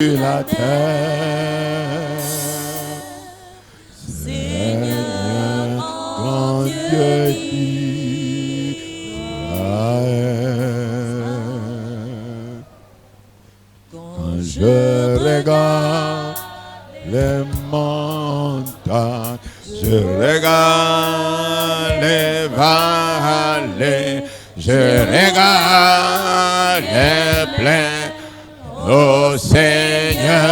la terre. Seigneur, grand Dieu d'Israël. Quand je regarde les montagnes, je regarde les vallées, je regarde les plaines. Oh Seigneur,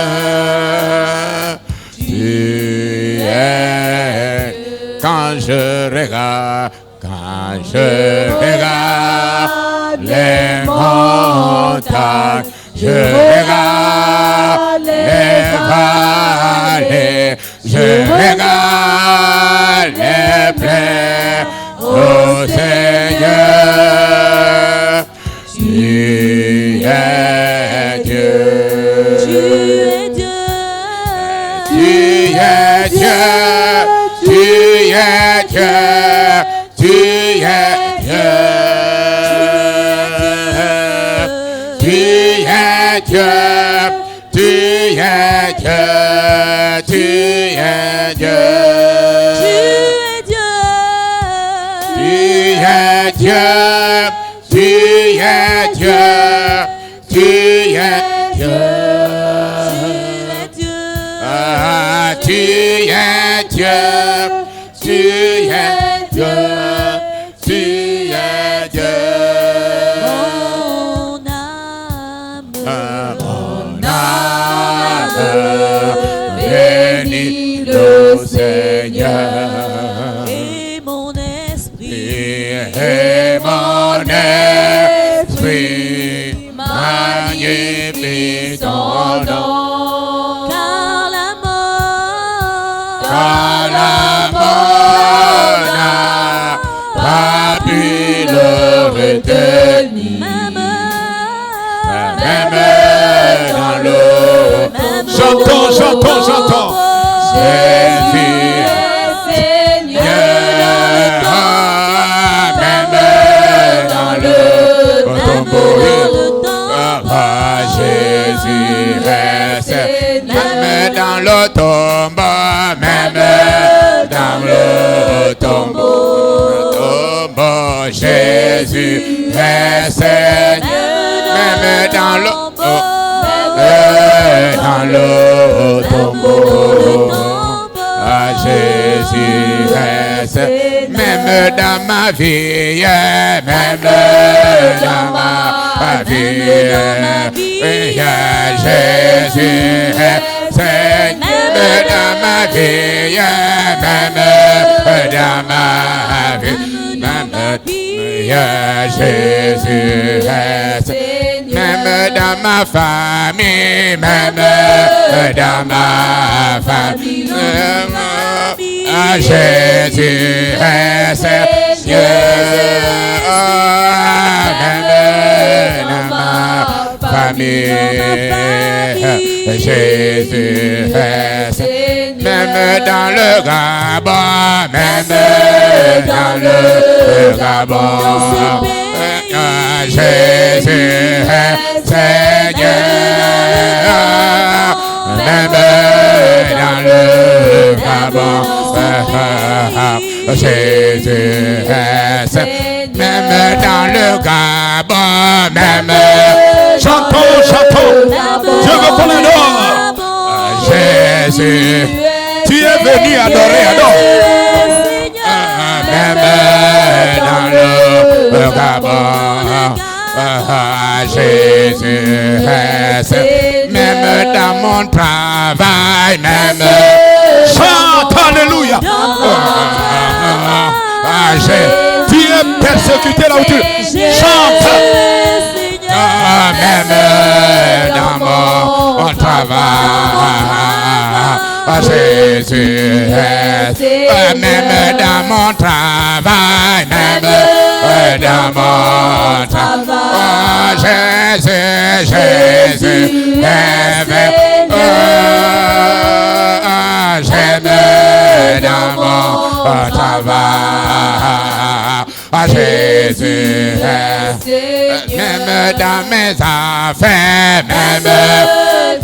tu es. Quand je regarde les montagnes, je regarde les vallées, je regarde les plaines. Oh Seigneur, tu es Dieu. Tu es Dieu. Tu es Dieu. Tu es Dieu. Tu es Dieu. Tu es Dieu. Tu es Dieu. Tu es Dieu. Tu es Dieu. Tu es Dieu. Tu es Dieu. Tu es Dieu. Tu es Dieu. Tu es Dieu. Mon âme bénit le Seigneur. Et mon esprit. Et mon esprit magnifie ton nom. Car la mort n'a pas pu le retenir. Même dans l'eau. J'entends. Jésus, Seigneur, même dans le tombeau. Jésus reste, même dans le tombeau, même dans le tombeau. Jésus reste, même dans le tombeau. Jésus reste, même dans ma vie, même dans ma vie. Jésus reste, même dans ma vie, même dans ma vie. Jésus reste, même dans ma famille, même dans ma famille. Jésus reste, même dans ma famille. Jésus reste, même dans le Gabon, même dans le Gabon. Jésus est Seigneur, même dans le Gabon. Jésus est même dans le Gabon, même. Chantons. Je veux qu'on adore. Jésus, tu es venu adorer, adore. Même dans le Gabon, Jésus reste, même dans mon travail, même. Chante, alléluia. Tu es persécuté là où tu chante. Même dans mon travail, Jésus reste, même dans mon travail, même dans mon travail. Jésus reste, j'aime dans mon travail. Jésus reste, même dans mes affaires, même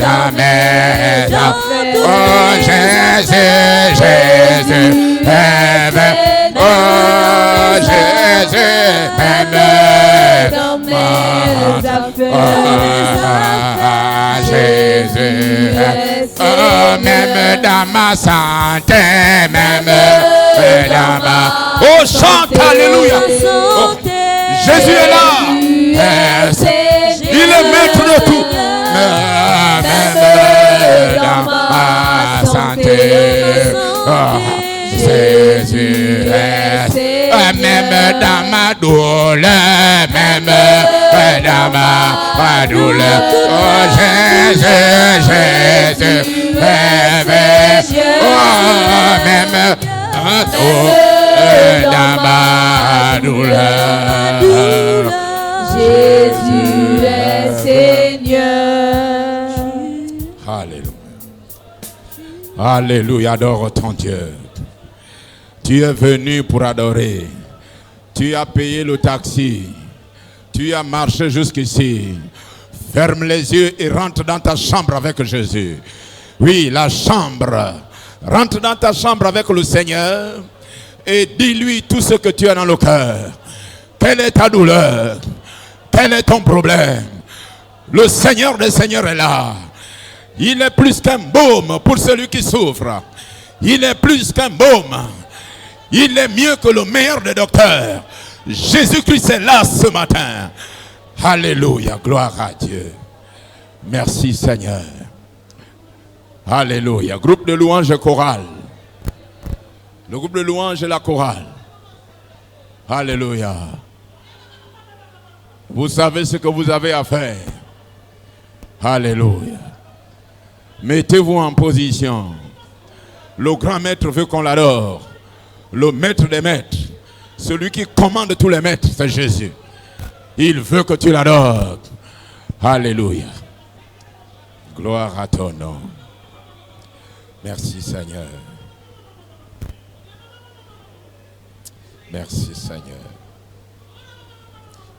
dans mes affaires. Oh Jésus, Jésus, aime. Oh Jésus, aime. Dans mes affaires. Jésus, oh, même dans ma santé, même dans ma... Oh, chante, alléluia. Oh, Jésus est là. Il est maître de tout. Même dans ma santé. Oh, Jésus est même dans ma douleur, même dans ma douleur. Oh Jésus, Jésus, oh même dans ma douleur. Jésus est Seigneur. Alléluia. Alléluia, adore ton Dieu. Tu es venu pour adorer. Tu as payé le taxi. Tu as marché jusqu'ici. Ferme les yeux et rentre dans ta chambre avec Jésus. Oui, la chambre. Rentre dans ta chambre avec le Seigneur et dis-lui tout ce que tu as dans le cœur. Quelle est ta douleur? Quel est ton problème? Le Seigneur des Seigneurs est là. Il est plus qu'un baume pour celui qui souffre. Il est plus qu'un baume. Il est mieux que le meilleur des docteurs. Jésus-Christ est là ce matin. Alléluia, gloire à Dieu. Merci Seigneur. Alléluia. Groupe de louanges et chorale. Le groupe de louanges et la chorale. Alléluia. Vous savez ce que vous avez à faire. Alléluia. Mettez-vous en position. Le grand maître veut qu'on l'adore. Le maître des maîtres, celui qui commande tous les maîtres, c'est Jésus. Il veut que tu l'adores. Alléluia. Gloire à ton nom. Merci Seigneur. Merci Seigneur.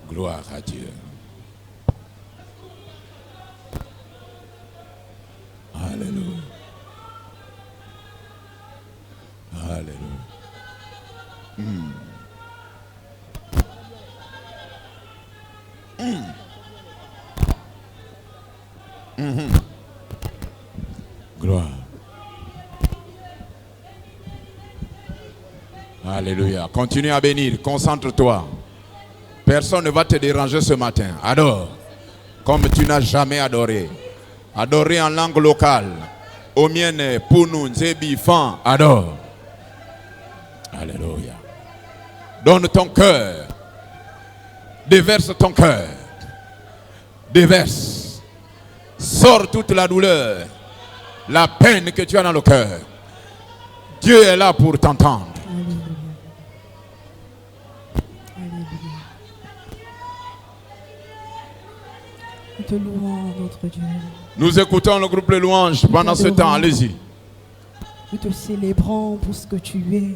Gloire à Dieu. Alléluia. Alléluia. Gloire. Alléluia. Continue à bénir. Concentre-toi. Personne ne va te déranger ce matin. Adore. Comme tu n'as jamais adoré. Adorer en langue locale. Omiene, Pounou, Nzebi, Fan. Adore. Alléluia. Donne ton cœur. Déverse ton cœur. Déverse. Sors toute la douleur. La peine que tu as dans le cœur. Dieu est là pour t'entendre. Nous te louons, notre Dieu. Nous écoutons le groupe de louanges pendant ce temps. Allez-y. Nous te célébrons pour ce que tu es.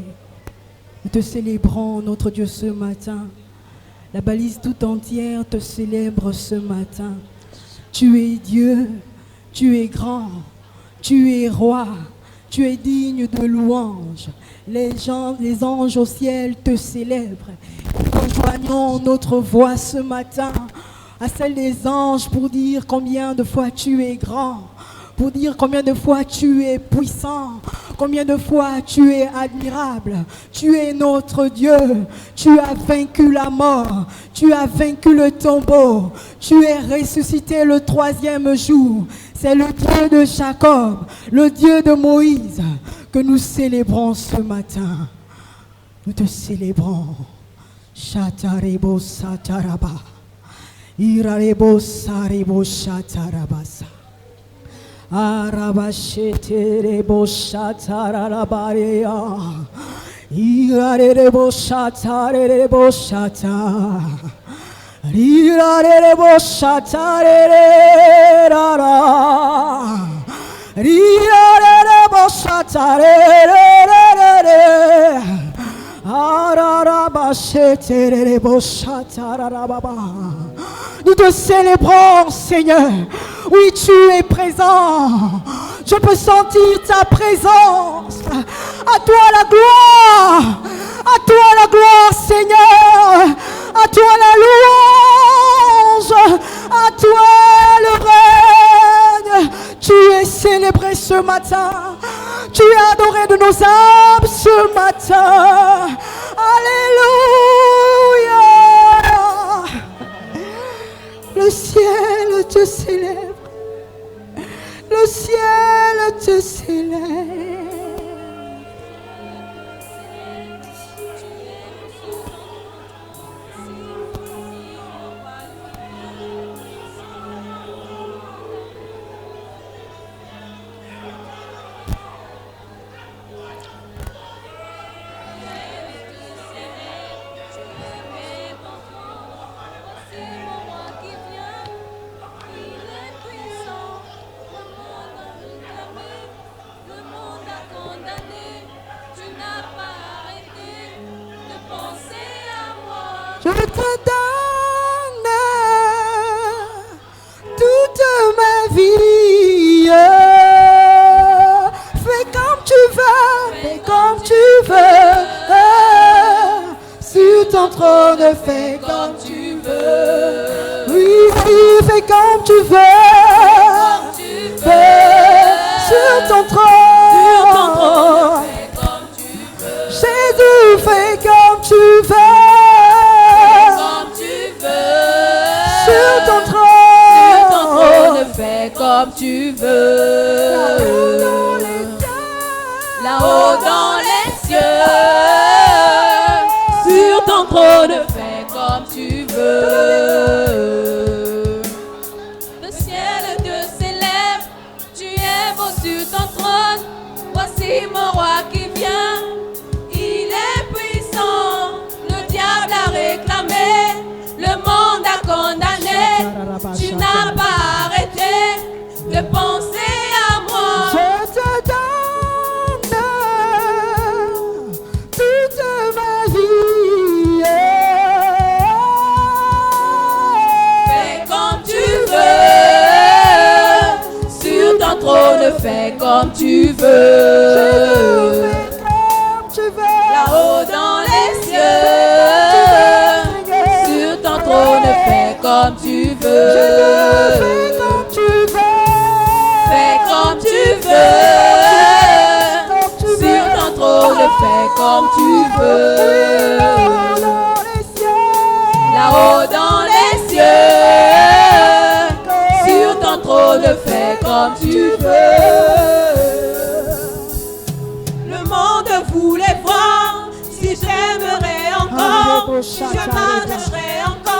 Nous te célébrons, notre Dieu, ce matin. La balise tout entière te célèbre ce matin. Tu es Dieu, tu es grand, tu es roi, tu es digne de louange. Les anges au ciel te célèbrent. Nous rejoignons notre voix ce matin à celle des anges pour dire combien de fois tu es grand, pour dire combien de fois tu es puissant, combien de fois tu es admirable. Tu es notre Dieu, tu as vaincu la mort, tu as vaincu le tombeau, tu es ressuscité le 3e jour. C'est le Dieu de Jacob, le Dieu de Moïse que nous célébrons ce matin. Nous te célébrons. Shatarebo sataraba. Irarebo sarebo shatarabasa. Arabasheterebo shatarabarea. Irarebo shatarebo shata. Irarebo shatarerara. Irarebo shatarerere. Nous te célébrons, Seigneur. Oui, tu es présent. Je peux sentir ta présence. À toi la gloire. À toi la gloire, Seigneur. À toi la louange. À toi le règne. Tu es célébré ce matin. Tu es adoré de nos âmes ce matin. Alléluia. Le ciel te célèbre. Le ciel te célèbre. Je te donne toute ma vie. Fais comme tu veux, fais comme tu veux. Sur ton trône, fais comme tu veux. Oui, fais comme tu veux. Sur ton trône, Jésus, fais comme tu veux. Sur ton trône, fais comme tu veux. Là-haut dans les cieux, sur ton trône, fais comme tu veux. Le ciel te célèbre, tu es beau sur ton trône. Voici mon roi qui vient, il est puissant. Le diable a réclamé, le monde a condamné. Tu n'as pas arrêté de penser à moi. Je te donne toute ma vie. Fais comme tu veux. Sur ton trône, fais comme tu veux. Fais comme tu veux. Là-haut dans les cieux, sur ton trône, fais comme tu veux. Fais comme tu veux. Fais comme tu veux. Sur ton trône, fais comme tu veux. Là-haut dans les cieux, sur ton trône, fais comme tu veux. Le monde voulait voir si j'aimerais encore, si je m'attacherais encore.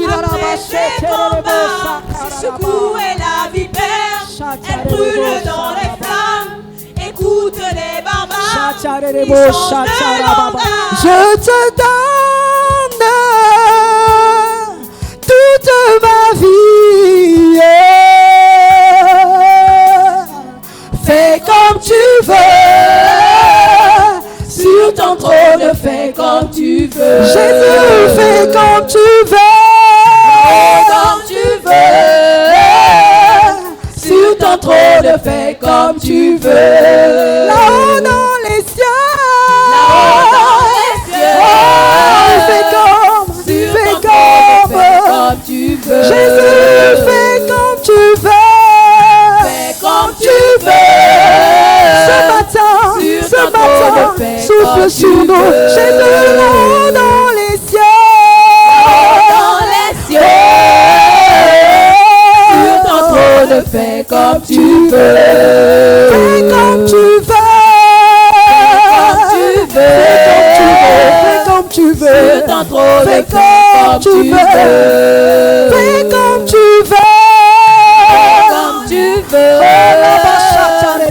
Après ces combats, si secouer la vipère, elle brûle dans les flammes. Écoute les barbares, ils changent de langage. Je te donne toute ma vie. Fais comme tu veux. Sur ton trône, fais comme tu veux. Jésus, fais comme tu veux. Comme tu veux. Sur ton trône, fais comme tu veux. Là-haut dans les cieux. Là-haut dans les cieux. Oh, fais comme tu veux. Jésus, fais comme tu veux. Fais comme tu veux. Ce matin, souffle sur nous. Jésus, là-haut dans les cieux. Dans les cieux. Sur ton trône, fais comme tu veux. Fais comme tu veux. Fais comme tu veux. Sur ton trône, Fais comme tu veux. Fais comme tu veux. Comme tu veux. Sur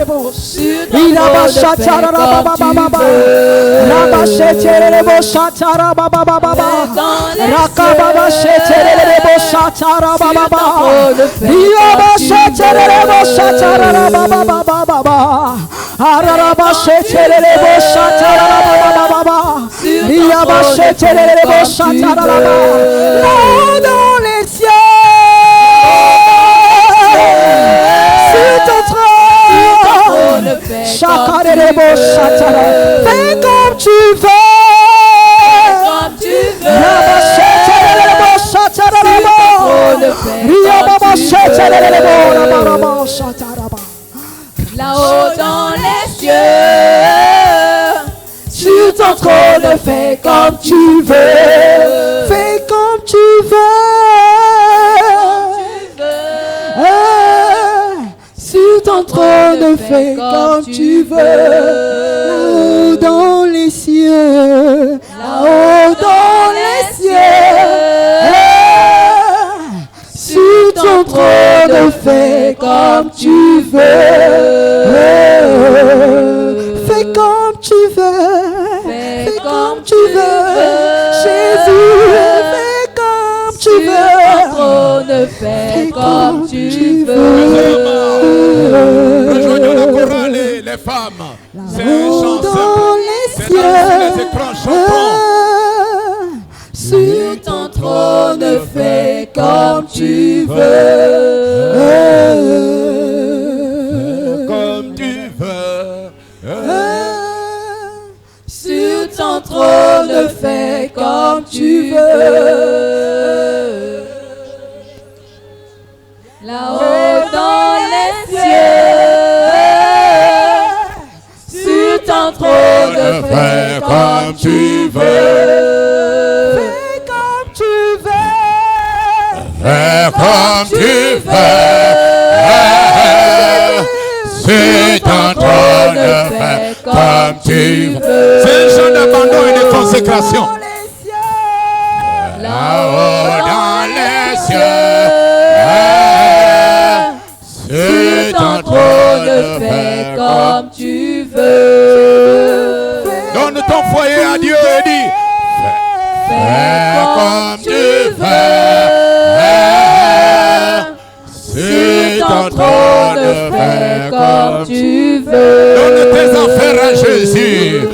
ton trône, fais dans les cieux. Fais comme tu veux. Comme tu veux. Là-haut dans les cieux, sur ton trône, fais comme tu veux. Fais comme tu veux. Sur ton trône, fais comme tu veux. Là-haut dans les cieux, là-haut dans les cieux. Sur ton trône, fais comme tu veux. Fais comme tu veux. Fais comme tu veux. Jésus, fais comme tu veux. Trône, fais comme tu veux. Rejoignons la chorale et les femmes. C'est un chant simple. C'est dans les écrans chantons. Sur ton trône, fais comme tu veux. Comme tu veux. Sur ton trône, fais comme tu veux. Là-haut dans les cieux, sur ton trône, fais comme tu veux. Fais comme tu veux. Fais comme tu veux. Sur ton trône, fais comme tu veux. C'est un chant d'abandon et de consécration. Là-haut dans les cieux, sur ton trône, fais comme tu veux. Donne ton foyer à Dieu et dis, fais comme tu veux. Sur ton trône, fais comme tu veux. Donne tes affaires à Jésus.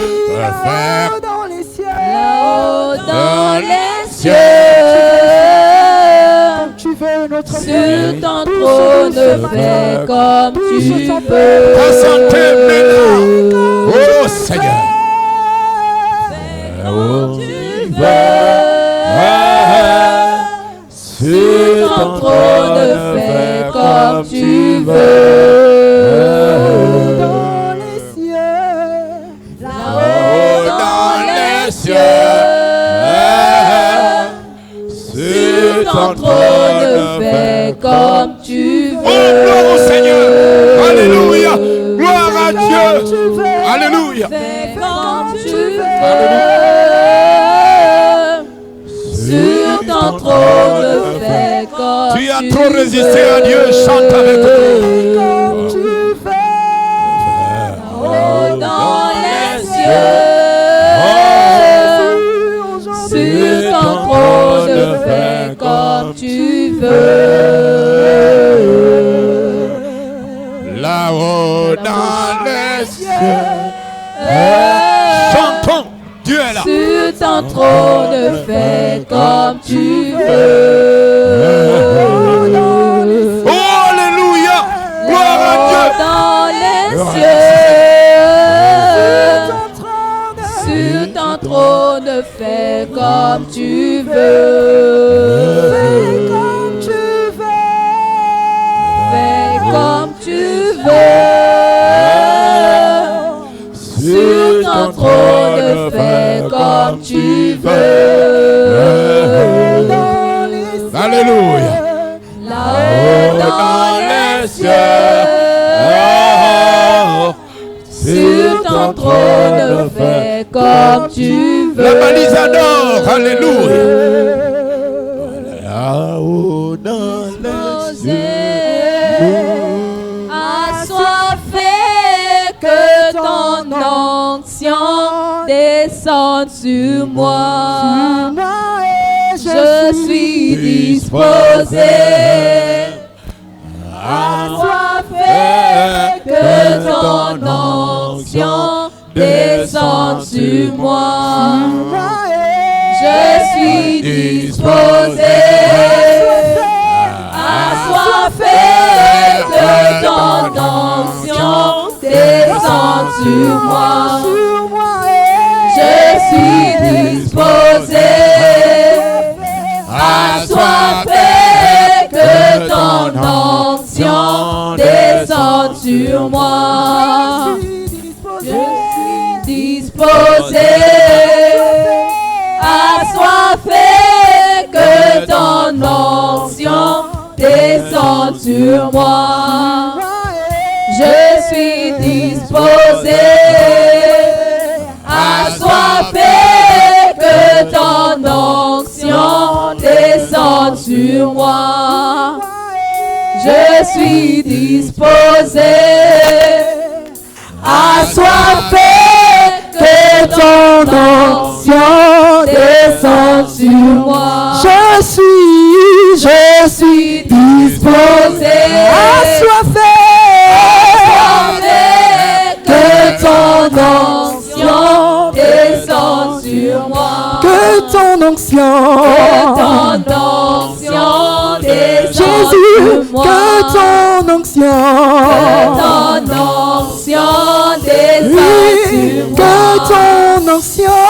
Fais Dans les cieux, là-haut dans les cieux. tu veux notre Sur ton trône, fais comme tu veux. ta santé maintenant. Oh Seigneur. Fais comme tu veux. Sur ton trône, fais comme tu veux. dans les cieux, Là-haut dans les cieux. Sur ton trône, fais comme tu veux. Oh, gloire au Seigneur. Alléluia. Gloire à Dieu. Alléluia. Fais comme tu Alléluia. veux. Sur ton trône, fais comme Tu as trop résisté à Dieu. Chante avec nous. comme tu veux. Oh, dans les cieux. Sur ton trône, fais comme tu veux. Là-haut dans les cieux. Chantons. Dieu est là. Sur ton trône, fais comme tu veux. Oh, alléluia. Gloire à Dieu. Dans les cieux. Sur ton trône, fais comme tu veux. Fais comme tu veux. Fais comme tu veux. Sur ton trône, fais comme tu veux. Alléluia. Là-haut dans les cieux. Sur ton trône, fais comme tu veux. La balise adore. Alléluia. Là-haut dans les cieux. Assoiffé, que ton onction descende sur moi. Je suis disposé. Assoiffé, que ton onction descende sur moi. Je suis disposé. Assoiffé, que ton onction descende sur moi. sur moi. Je suis disposé. Assoiffé, que ton onction descende sur moi. Je suis disposé. Assoiffé, que ton onction descende sur moi. Je suis disposé. Assoiffé, que ton onction descende sur moi. Je suis disposé. Assoiffé, que ton onction descende sur moi. Je suis disposé. Assoiffé, que ton onction descende sur moi. Que ton onction, descende Jésus, sur moi. que ton onction, descende sur moi. que ton onction,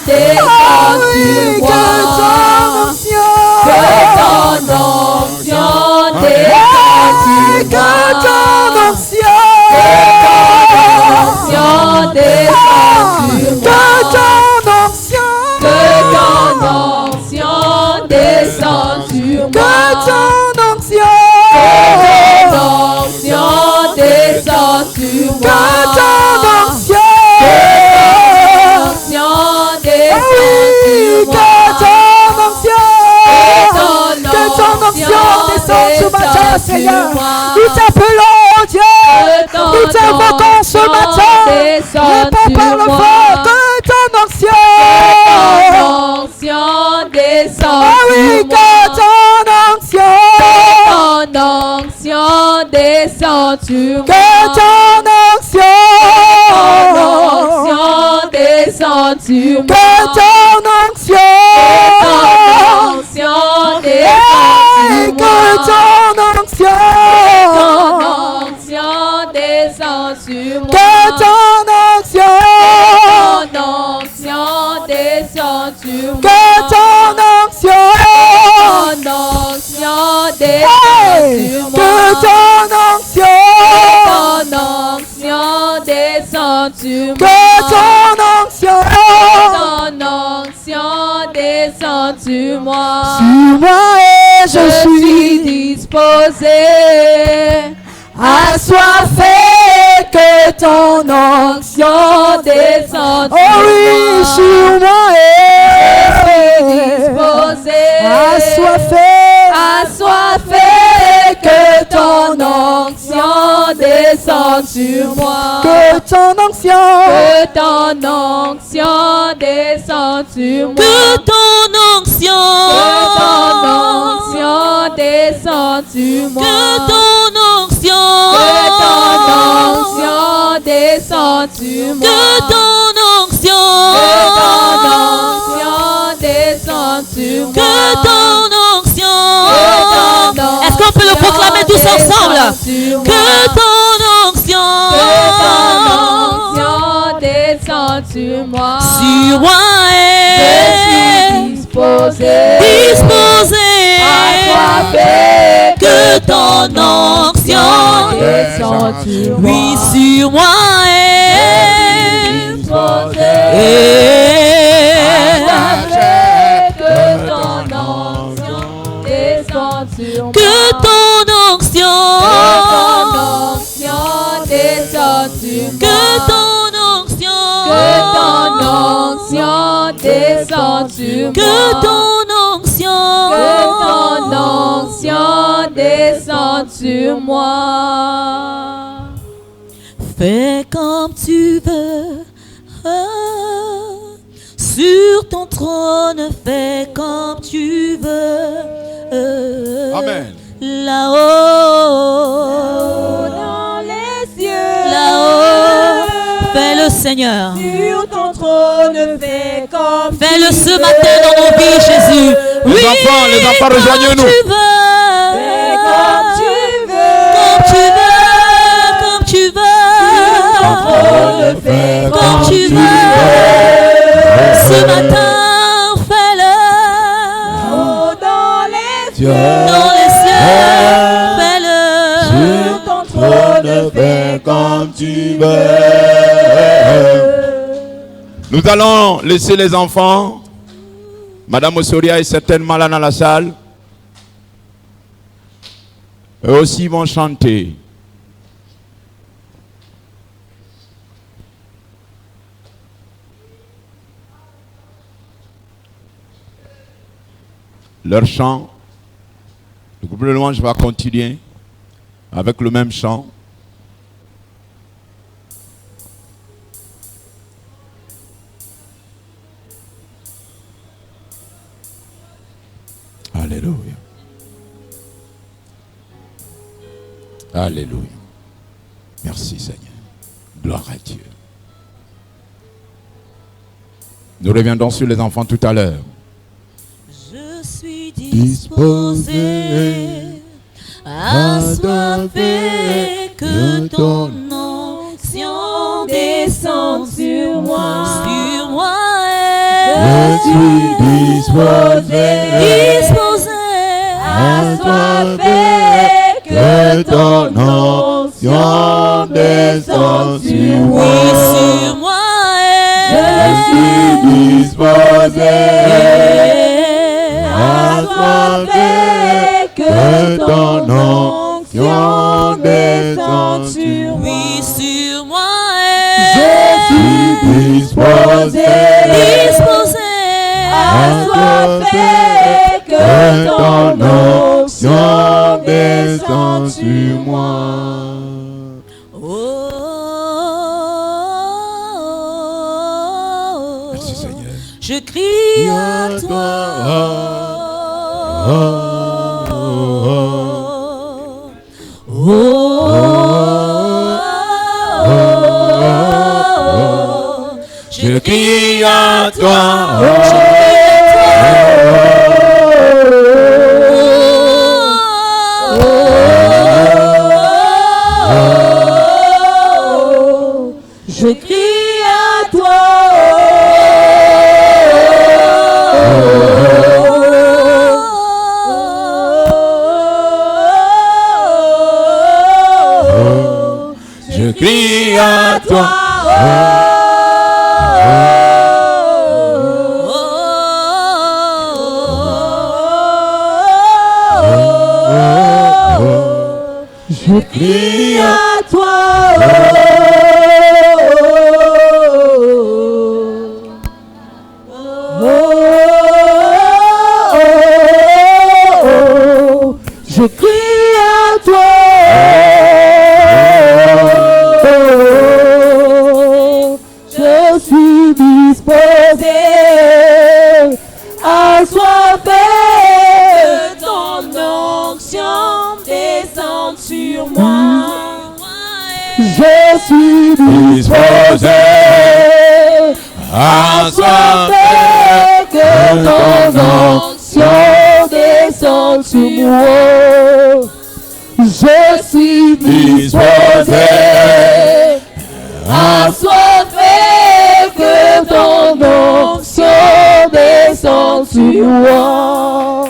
descende sur moi. que ton onction, descende sur moi. que ton onction, descende sur moi. que ton onction, Descend sur moi. que ton onction, descend ce matin, Seigneur. Nous t'appelons, Dieu. Nous t'invoquons ce matin. Réponds par le feu que ton onction. Descend Ah oui, que ton onction. Descend sur moi. Que ton onction. Descend sur moi. Que ton onction. Que ton onction. Descend sur moi. Que ton onction. Descend sur moi. Que ton onction. Que ton onction. Descend sur moi. Que ton onction. Descend sur moi. Sur moi et je suis disposé. assoiffé. Que ton onction Descend oh oui, sur moi et disposé. assoiffé. Assoiffé, que ton onction descende sur moi. Que ton onction. Que ton onction descende sur moi. Que ton onction, descende sur moi. que ton onction, descende sur moi. que ton onction, descende sur moi. que ton onction. Est-ce qu'on peut le proclamer tous ensemble? Que ton onction, descende sur moi. sur moi est Disposé. Que ton onction, Descende sur moi. oui, sur moi est Disposé. Que ton onction descende sur moi. que ton onction, descende sur moi. que ton onction, Que ton onction descende sur moi. que ton onction, Que ton onction descende sur moi. fais comme tu veux. Sur ton trône, fais comme tu veux. Amen. Là-haut, Dans les cieux, là-haut, fais-le Seigneur. sur ton trône, fais comme Fais-le ce matin dans nos vies, Jésus. Les enfants, rejoignez-nous. Comme tu veux, Fais comme tu veux. comme tu veux, faire comme tu veux. Nous allons laisser les enfants. Madame Osoria est certainement là dans la salle. Eux aussi vont chanter. Leur chant, le groupe de louange va continuer avec le même chant. Alléluia. Alléluia. Merci Seigneur. Gloire à Dieu. Nous reviendrons sur les enfants tout à l'heure. Je suis disposé, assoiffé, que ton onction descende sur moi. Sur moi, Je suis disposé, assoiffé, que ton onction descende sur moi. oui, sur moi, Je suis disposé, assoiffé, que ton onction descende sur moi. oui, sur moi, Je suis disposé, disposé, assoiffé, que ton onction descende sur moi. Oh, Merci Seigneur. je crie à toi. Je crie à toi. Je crie à toi. Je crie à toi. Je crie à Je crie à toi. Je suis disposé, assoiffé, que ton onction descende sur moi. Je suis disposé, assoiffé, que ton onction descende sur moi. Je suis disposé, assoiffé, que ton onction descende sur moi.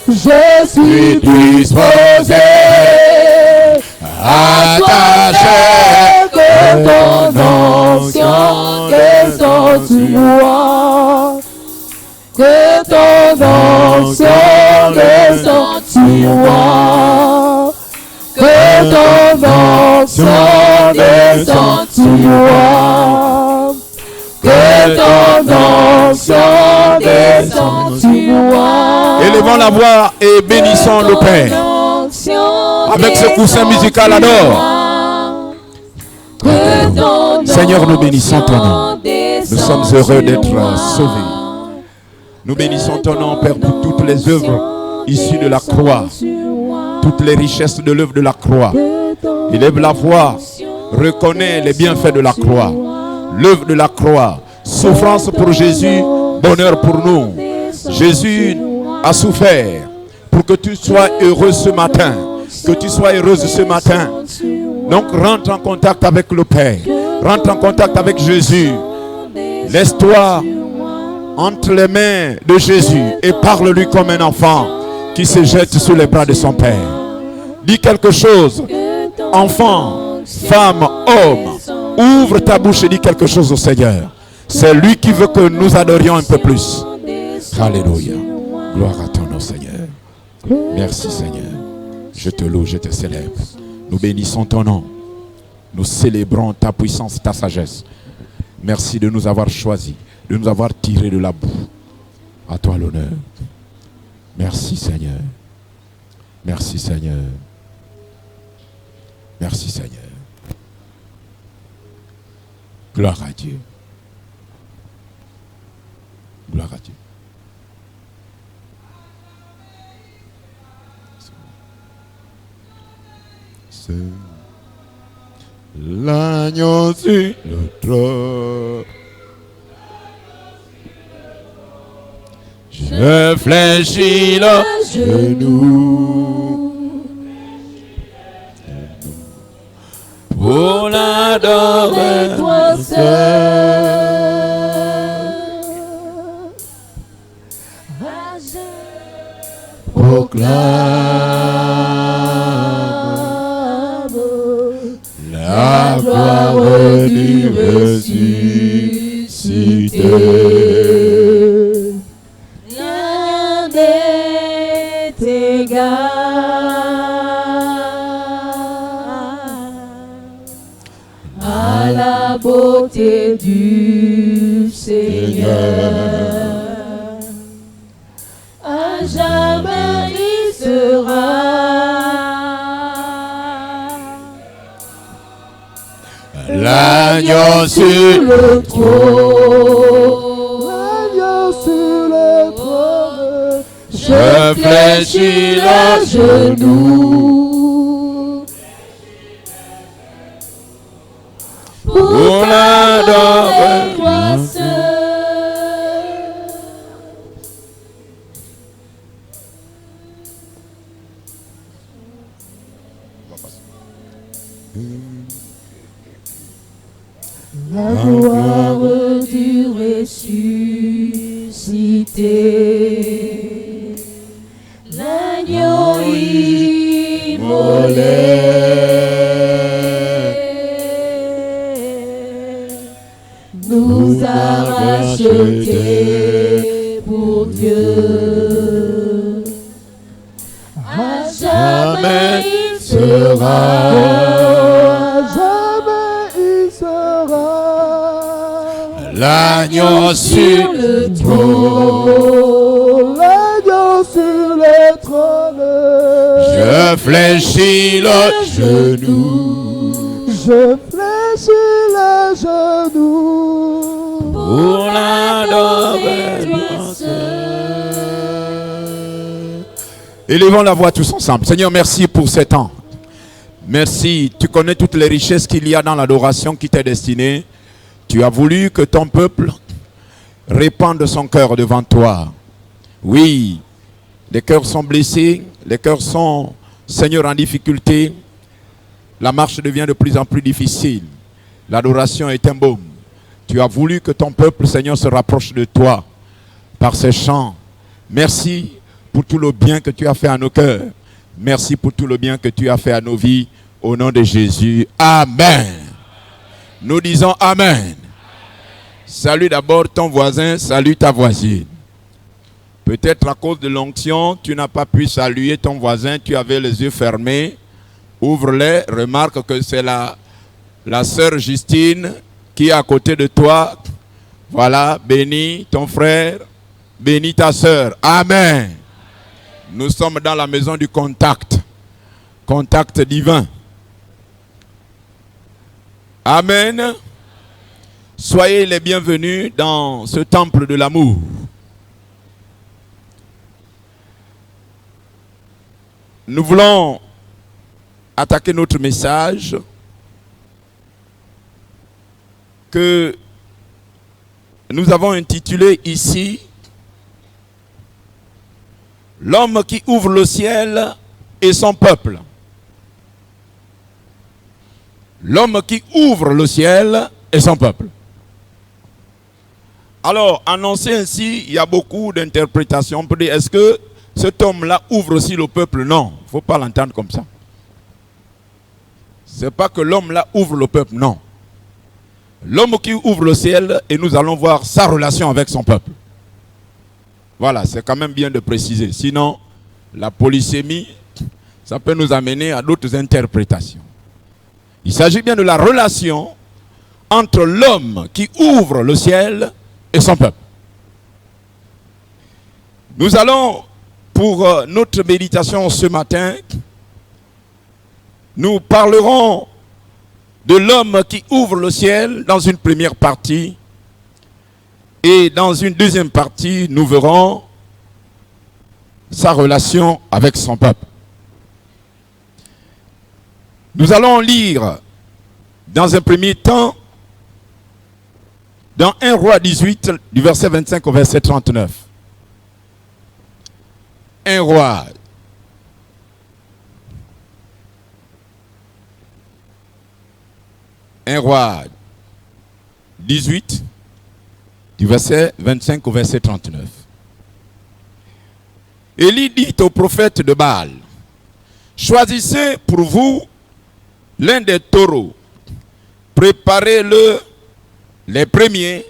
Je suis disposé, attaché, que ton onction descende sur moi. Que ton onction descende sur moi. Que ton onction descende sur moi. Que ton onction descende sur moi. Élevons la voix et bénissons le Père. Avec ce coussin musical, alors. Seigneur, nous bénissons ton nom. Nous sommes heureux d'être sauvés. Nous bénissons ton nom, Père, pour toutes les œuvres issues de la croix. Toutes les richesses de l'œuvre de la croix. Élève la voix, reconnais les bienfaits de la croix. L'œuvre de la croix, souffrance pour Jésus, bonheur pour nous. Jésus a souffert pour que tu sois heureux ce matin, que tu sois heureuse ce matin. Donc rentre en contact avec le Père, rentre en contact avec Jésus. Laisse-toi entre les mains de Jésus et parle-lui comme un enfant qui se jette sous les bras de son Père. Dis quelque chose, enfant, femme, homme, ouvre ta bouche et dis quelque chose au Seigneur. C'est lui qui veut que nous adorions un peu plus. Alléluia. Gloire à ton nom, Seigneur. Merci, Seigneur. Je te loue, je te célèbre. Nous bénissons ton nom. Nous célébrons ta puissance, ta sagesse. Merci de nous avoir choisis, de nous avoir tirés de la boue. À toi l'honneur. Merci, Seigneur. Merci, Seigneur. Merci, Seigneur. Gloire à Dieu. Gloire à Dieu. C'est l'agneau sur le trône. Je fléchis le genou pour l'adorer toi seul. Proclame la gloire du ressuscité. Rien n'est égal à la beauté du Seigneur. À jamais il sera l'agneau sur le trône. L'agneau sur le trône. Je fléchis le genou pour l'adorer toi seul. La gloire du ressuscité, l'agneau immolé, nous a rachetés pour Dieu. À jamais il sera. l'agneau sur le trône, l'agneau sur le trône. Je fléchis le genou, je fléchis le genou pour l'adorer. Élevons la voix tous ensemble. Seigneur, merci pour ce temps. Merci, tu connais toutes les richesses qu'il y a dans l'adoration qui t'est destinée. Tu as voulu que ton peuple répande son cœur devant toi. Oui, les cœurs sont blessés, les cœurs sont, Seigneur, en difficulté. La marche devient de plus en plus difficile. L'adoration est un baume. Tu as voulu que ton peuple, Seigneur, se rapproche de toi par ces chants. Merci pour tout le bien que tu as fait à nos cœurs. Merci pour tout le bien que tu as fait à nos vies. Au nom de Jésus. Amen. Nous disons Amen. Salue d'abord ton voisin, salue ta voisine. Peut-être à cause de l'onction, tu n'as pas pu saluer ton voisin, tu avais les yeux fermés. Ouvre-les, remarque que c'est la sœur Justine qui est à côté de toi. Voilà, bénis ton frère, bénis ta sœur. Amen. Nous sommes dans la maison du contact. Contact divin. Amen. Soyez les bienvenus dans ce temple de l'amour. Nous voulons attaquer notre message que nous avons intitulé ici « L'homme qui ouvre le ciel et son peuple ». L'homme qui ouvre le ciel et son peuple. Alors, annoncé ainsi, il y a beaucoup d'interprétations. On peut dire, est-ce que cet homme-là ouvre aussi le peuple? Non, il ne faut pas l'entendre comme ça. c'est pas que l'homme là ouvre le peuple, non. L'homme qui ouvre le ciel et nous allons voir sa relation avec son peuple. Voilà, c'est quand même bien de préciser. Sinon, la polysémie, ça peut nous amener à d'autres interprétations. Il s'agit bien de la relation entre l'homme qui ouvre le ciel et son peuple. Nous allons, pour notre méditation ce matin, nous parlerons de l'homme qui ouvre le ciel dans une première partie. Et dans une deuxième partie, nous verrons sa relation avec son peuple. Nous allons lire dans un premier temps dans 1 Roi 18, du verset 25 au verset 39. 1 Roi 18, du verset 25 au verset 39. Élie dit au prophète de Baal, choisissez pour vous l'un des taureaux, préparez-le les premiers,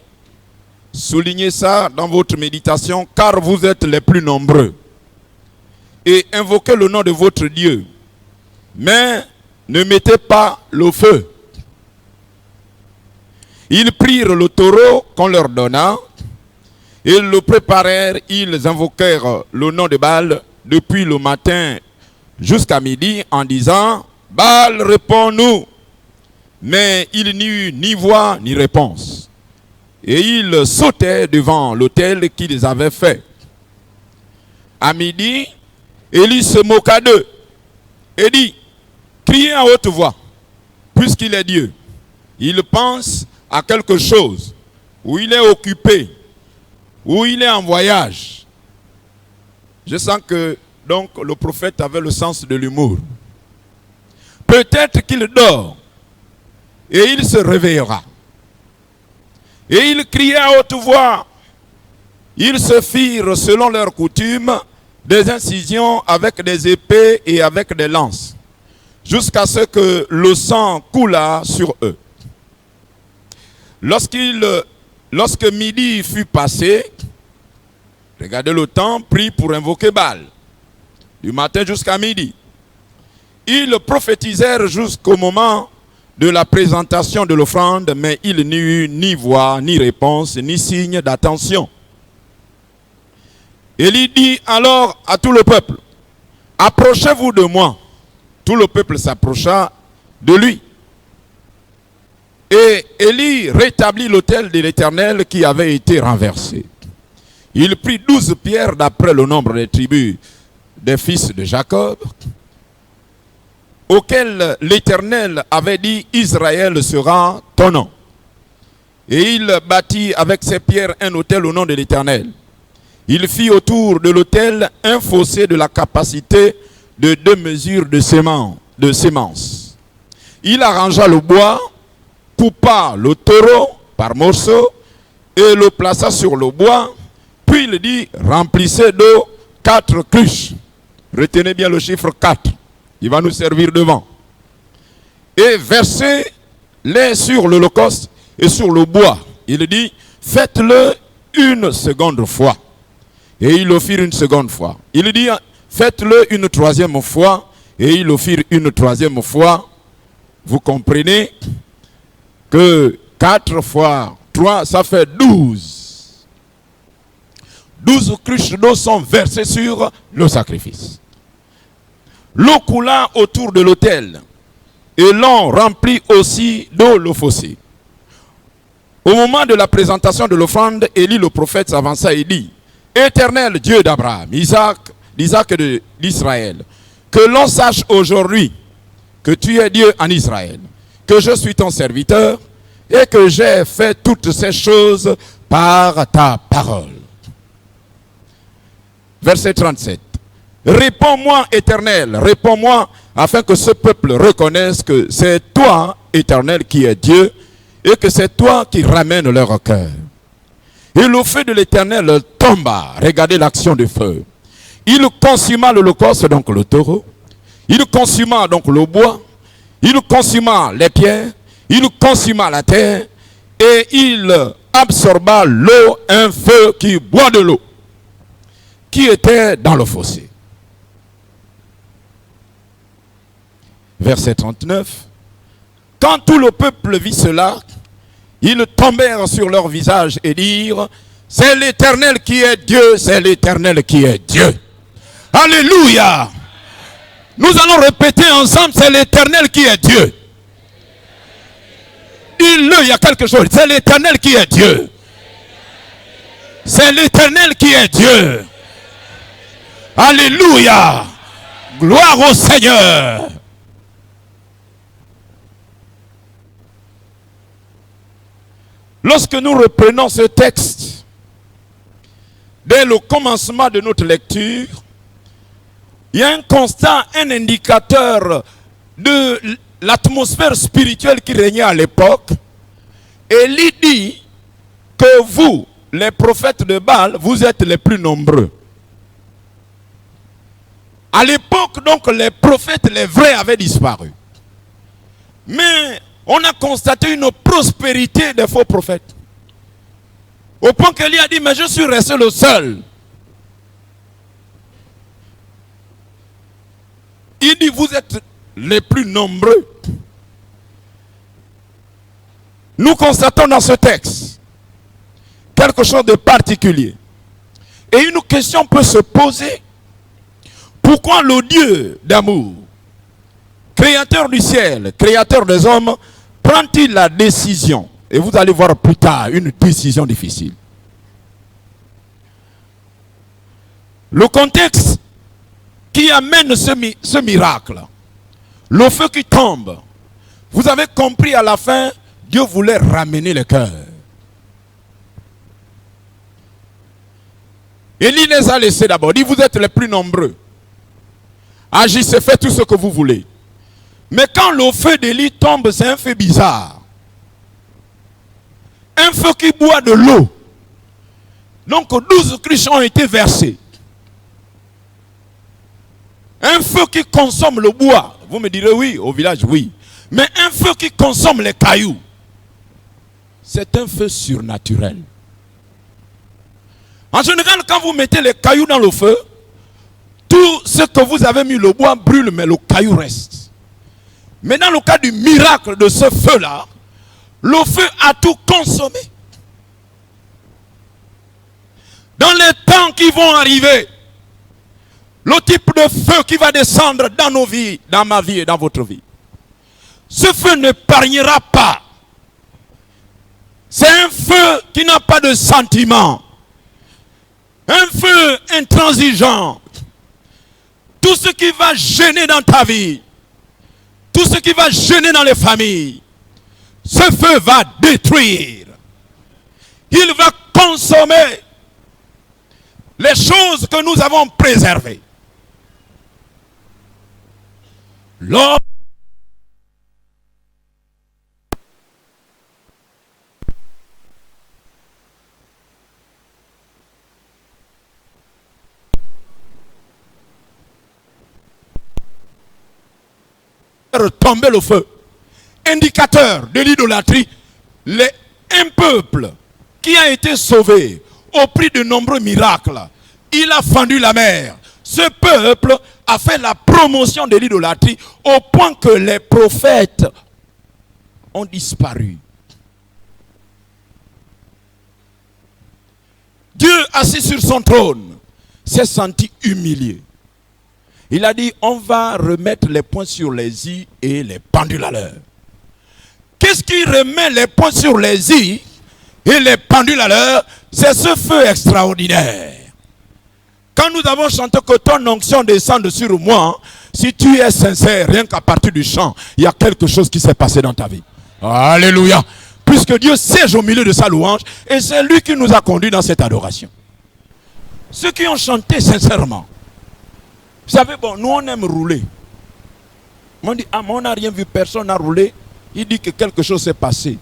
soulignez ça dans votre méditation, car vous êtes les plus nombreux, et invoquez le nom de votre Dieu, mais ne mettez pas le feu. Ils prirent le taureau qu'on leur donna, ils le préparèrent, ils invoquèrent le nom de Baal depuis le matin jusqu'à midi en disant, Baal, réponds-nous. Mais il n'y eut ni voix ni réponse. Et ils sautaient devant l'autel qu'ils avaient fait. À midi, Élie se moqua d'eux et dit, criez à haute voix, puisqu'il est Dieu. Il pense à quelque chose, où il est occupé, où il est en voyage. Je sens que donc le prophète avait le sens de l'humour. Peut-être qu'il dort et il se réveillera. Et ils criaient à haute voix. Ils se firent selon leur coutume des incisions avec des épées et avec des lances, jusqu'à ce que le sang coulât sur eux. Lorsque midi fut passé, regardez le temps pris pour invoquer Baal, du matin jusqu'à midi. Ils prophétisèrent jusqu'au moment de la présentation de l'offrande, mais il n'y eut ni voix, ni réponse, ni signe d'attention. Élie dit alors à tout le peuple, approchez-vous de moi. Tout le peuple s'approcha de lui. Et Élie rétablit l'autel de l'Éternel qui avait été renversé. Il prit 12 pierres d'après le nombre des tribus des fils de Jacob, auxquelles l'Éternel avait dit, Israël sera ton nom. Et il bâtit avec ces pierres un autel au nom de l'Éternel. Il fit autour de l'autel un fossé de la capacité de 2 mesures de sémence. Il arrangea le bois, coupa le taureau par morceaux et le plaça sur le bois. Puis il dit, remplissez d'eau 4 cruches. Retenez bien le chiffre 4. Il va nous servir devant. Et versez-les sur l'holocauste et sur le bois. Il dit, faites-le une seconde fois. Et ils le firent une seconde fois. Il dit, faites-le une troisième fois. Et ils le firent une troisième fois. Vous comprenez que 4 fois 3, ça fait 12. 12 cruches d'eau sont versées sur le sacrifice. L'eau coula autour de l'autel et l'on remplit aussi d'eau le fossé. Au moment de la présentation de l'offrande, Élie le prophète s'avança et dit, Éternel Dieu d'Abraham, d'Isaac et d'Israël, que l'on sache aujourd'hui que tu es Dieu en Israël, que je suis ton serviteur et que j'ai fait toutes ces choses par ta parole. Verset 37. Réponds-moi, Éternel, réponds-moi, afin que ce peuple reconnaisse que c'est toi, Éternel, qui es Dieu, et que c'est toi qui ramènes leur cœur. Et le feu de l'Éternel tomba. Regardez l'action du feu. Il consuma l'holocauste, donc le taureau. Il consuma donc le bois. Il consuma les pierres, il consuma la terre, et il absorba l'eau, un feu qui boit de l'eau, qui était dans le fossé. Verset 39. Quand tout le peuple vit cela, ils tombèrent sur leur visage et dirent, c'est l'Éternel qui est Dieu, c'est l'Éternel qui est Dieu. Alléluia. Nous allons répéter ensemble, c'est l'Éternel qui est Dieu. Dis-le, il y a quelque chose. C'est l'Éternel qui est Dieu. C'est l'Éternel qui est Dieu. Alléluia. Gloire au Seigneur. Lorsque nous reprenons ce texte, dès le commencement de notre lecture, il y a un constat, un indicateur de l'atmosphère spirituelle qui régnait à l'époque. Élie dit que vous, les prophètes de Baal, vous êtes les plus nombreux. À l'époque, donc, les prophètes, les vrais, avaient disparu. Mais on a constaté une prospérité des faux prophètes. Au point qu'Élie a dit, mais je suis resté le seul. Il dit, vous êtes les plus nombreux. Nous constatons dans ce texte quelque chose de particulier. Et une question peut se poser. Pourquoi le Dieu d'amour, créateur du ciel, créateur des hommes, prend-il la décision? Et vous allez voir plus tard une décision difficile. Le contexte qui amène ce miracle, le feu qui tombe, vous avez compris à la fin, Dieu voulait ramener le cœur. Élie les a laissés d'abord. Il dit, vous êtes les plus nombreux. Agissez, faites tout ce que vous voulez. Mais quand le feu d'Élie tombe, c'est un feu bizarre. Un feu qui boit de l'eau. Donc 12 cruches ont été versées. Un feu qui consomme le bois. Vous me direz oui, au village oui. Mais un feu qui consomme les cailloux. C'est un feu surnaturel. En général, quand vous mettez les cailloux dans le feu, tout ce que vous avez mis, le bois brûle, mais le caillou reste. Mais dans le cas du miracle de ce feu-là, le feu a tout consommé. Dans les temps qui vont arriver, le type de feu qui va descendre dans nos vies, dans ma vie et dans votre vie, ce feu n'épargnera pas. C'est un feu qui n'a pas de sentiment. Un feu intransigeant. Tout ce qui va gêner dans ta vie, tout ce qui va gêner dans les familles, ce feu va détruire. Il va consommer les choses que nous avons préservées. Lors tomber le feu, indicateur de l'idolâtrie, un peuple qui a été sauvé au prix de nombreux miracles, il a fendu la mer. Ce peuple a fait la promotion de l'idolâtrie au point que les prophètes ont disparu. Dieu, assis sur son trône, s'est senti humilié. Il a dit, on va remettre les points sur les i et les pendules à l'heure. Qu'est-ce qui remet les points sur les i et les pendules à l'heure? C'est ce feu extraordinaire. Quand nous avons chanté que ton onction descende sur moi, si tu es sincère, rien qu'à partir du chant, il y a quelque chose qui s'est passé dans ta vie. Alléluia. Puisque Dieu siège au milieu de sa louange et c'est lui qui nous a conduits dans cette adoration. Ceux qui ont chanté sincèrement, vous savez, bon, nous on aime rouler. On dit, ah, mais on n'a rien vu, personne n'a roulé. Il dit que quelque chose s'est passé.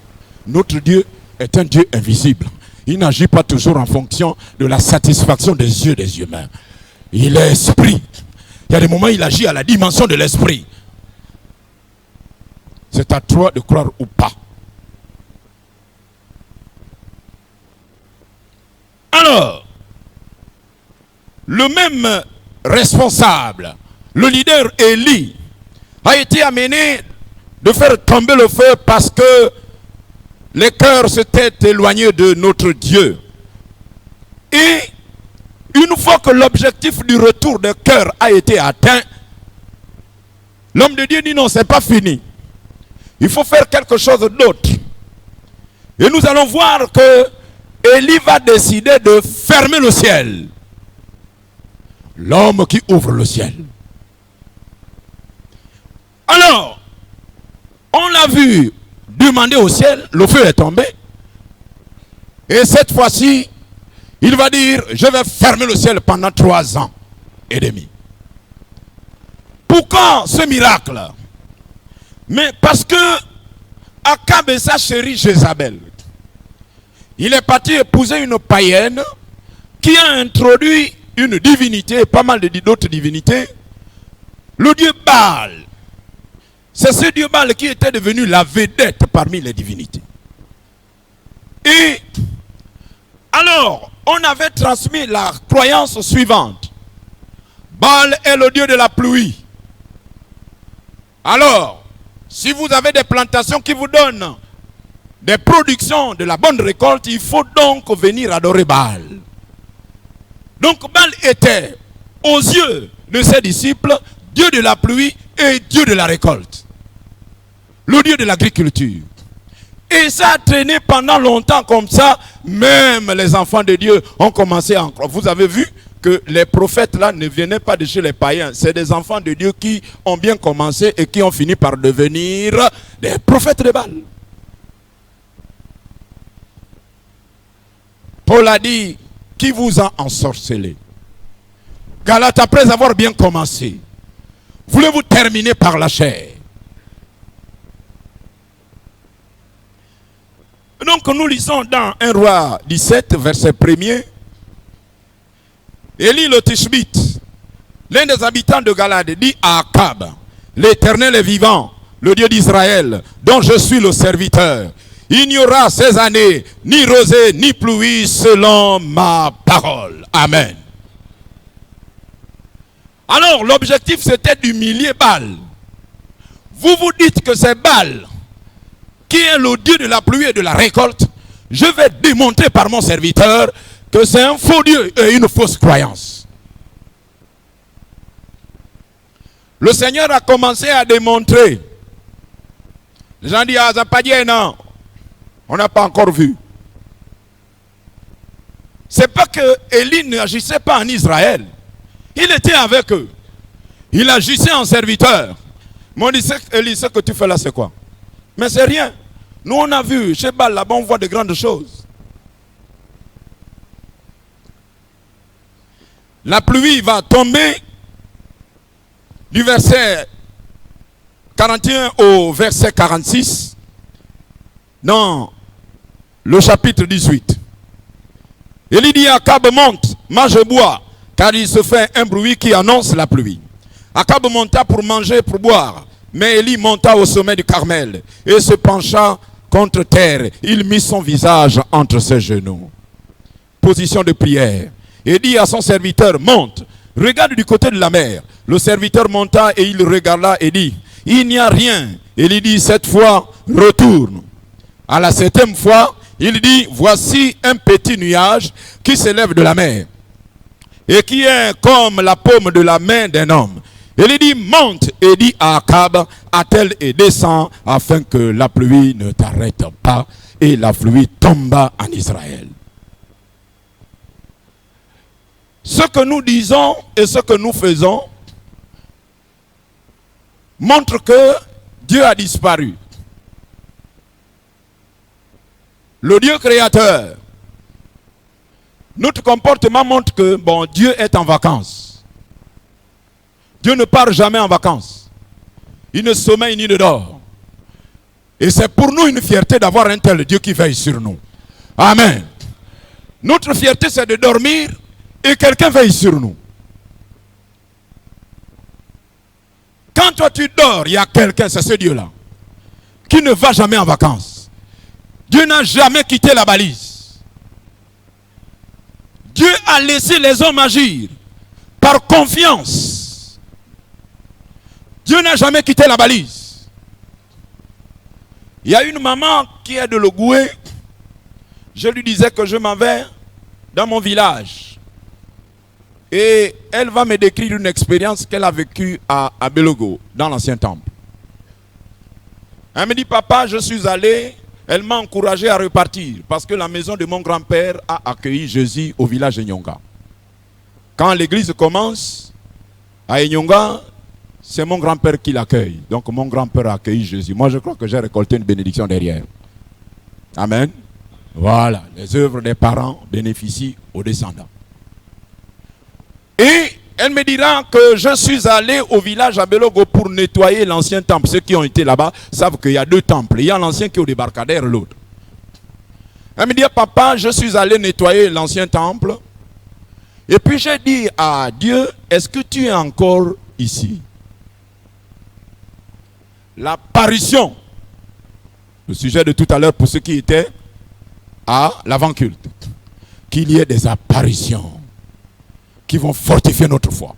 Notre Dieu est un Dieu invisible. Il n'agit pas toujours en fonction de la satisfaction des yeux des humains. Il est esprit. Il y a des moments où il agit à la dimension de l'esprit. C'est à toi de croire ou pas. Alors, le même responsable, le leader Élie, a été amené de faire tomber le feu parce que les cœurs s'étaient éloignés de notre Dieu. Et une fois que l'objectif du retour des cœurs a été atteint, l'homme de Dieu dit non, c'est pas fini. Il faut faire quelque chose d'autre. Et nous allons voir que Élie va décider de fermer le ciel. L'homme qui ouvre le ciel. Alors, on l'a vu demander au ciel, le feu est tombé. Et cette fois-ci, il va dire, je vais fermer le ciel pendant 3 ans et demi. Pourquoi ce miracle? Mais parce que Akab et sa chérie Jézabel, il est parti épouser une païenne qui a introduit une divinité, pas mal d'autres divinités, le dieu Baal. C'est ce dieu Baal qui était devenu la vedette parmi les divinités. Et alors, on avait transmis la croyance suivante. Baal est le dieu de la pluie. Alors, si vous avez des plantations qui vous donnent des productions de la bonne récolte, il faut donc venir adorer Baal. Donc Baal était, aux yeux de ses disciples, Dieu de la pluie et Dieu de la récolte. Le Dieu de l'agriculture. Et ça a traîné pendant longtemps comme ça. Même les enfants de Dieu ont commencé à en croire. Vous avez vu que les prophètes là ne venaient pas de chez les païens. C'est des enfants de Dieu qui ont bien commencé et qui ont fini par devenir des prophètes de Baal. Paul a dit, qui vous a ensorcelé? Galates, après avoir bien commencé, voulez-vous terminer par la chair? Donc nous lisons dans 1 Roi 17, verset 1er. Élie le Tishbite, l'un des habitants de Galade, dit à Akab, l'Éternel est vivant, le Dieu d'Israël, dont je suis le serviteur. Il n'y aura ces années ni rosée ni pluie selon ma parole. Amen. Alors l'objectif c'était d'humilier Baal. Vous vous dites que c'est Baal qui est le Dieu de la pluie et de la récolte. Je vais démontrer par mon serviteur que c'est un faux Dieu et une fausse croyance. Le Seigneur a commencé à démontrer. Les gens disent, ah, ça n'a pas dit non. On n'a pas encore vu. C'est pas que Élie n'agissait pas en Israël. Il était avec eux. Il agissait en serviteur. Mais on dit, Élie, ce que tu fais là, c'est quoi? Mais c'est rien. Nous, on a vu, chez Baal, là-bas, on voit de grandes choses. La pluie va tomber du verset 41 au verset 46 dans le chapitre 18. Élie dit à Akab, monte, mange et bois, car il se fait un bruit qui annonce la pluie. Akab monta pour manger, pour boire. Mais Élie monta au sommet du Carmel et se pencha contre terre. Il mit son visage entre ses genoux. Position de prière. Et dit à son serviteur, monte, regarde du côté de la mer. Le serviteur monta et il regarda et dit, il n'y a rien. Élie dit, cette fois, retourne. À la 7e fois, il dit, voici un petit nuage qui s'élève de la mer et qui est comme la paume de la main d'un homme. Il dit, monte, et dit à Akab, attelle et descend, afin que la pluie ne t'arrête pas. Et la pluie tomba en Israël. Ce que nous disons et ce que nous faisons montre que Dieu a disparu. Le Dieu créateur. Notre comportement montre que bon, Dieu est en vacances. Dieu ne part jamais en vacances. Il ne sommeille ni ne dort. Et c'est pour nous une fierté d'avoir un tel Dieu qui veille sur nous. Amen. Notre fierté, c'est de dormir et quelqu'un veille sur nous. Quand toi tu dors, il y a quelqu'un, c'est ce Dieu-là. qui ne va jamais en vacances. Dieu n'a jamais quitté la balise. Dieu a laissé les hommes agir par confiance. Dieu n'a jamais quitté la balise. Il y a une maman qui est de Logoué. Je lui disais que je m'en vais dans mon village. Et elle va me décrire une expérience qu'elle a vécue à Belogo, dans l'ancien temple. Elle me dit, papa, je suis allé. Elle m'a encouragé à repartir parce que la maison de mon grand-père a accueilli Jésus au village de Nyonga. Quand l'église commence à Nyonga, c'est mon grand-père qui l'accueille. Donc mon grand-père a accueilli Jésus. Moi, je crois que j'ai récolté une bénédiction derrière. Amen. Voilà, les œuvres des parents bénéficient aux descendants. Et elle me dira que je suis allé au village à Belogo pour nettoyer l'ancien temple. Ceux qui ont été là-bas savent qu'il y a deux temples. Il y a l'ancien qui est au débarcadère et l'autre. Elle me dit, papa, je suis allé nettoyer l'ancien temple. Et puis j'ai dit à Dieu, est-ce que tu es encore ici? L'apparition, le sujet de tout à l'heure pour ceux qui étaient à l'avant-culte, qu'il y ait des apparitions qui vont fortifier notre foi.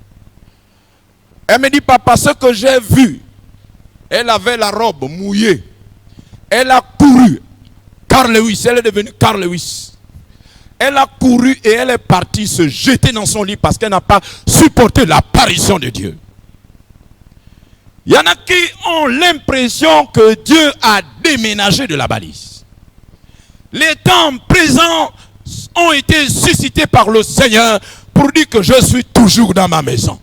Elle me dit, papa, ce que j'ai vu, elle avait la robe mouillée. Elle a couru. Carl Lewis, elle est devenue Carl Lewis. Elle a couru et elle est partie se jeter dans son lit parce qu'elle n'a pas supporté l'apparition de Dieu. Il y en a qui ont l'impression que Dieu a déménagé de la balise. Les temps présents ont été suscités par le Seigneur pour dire que je suis toujours dans ma maison.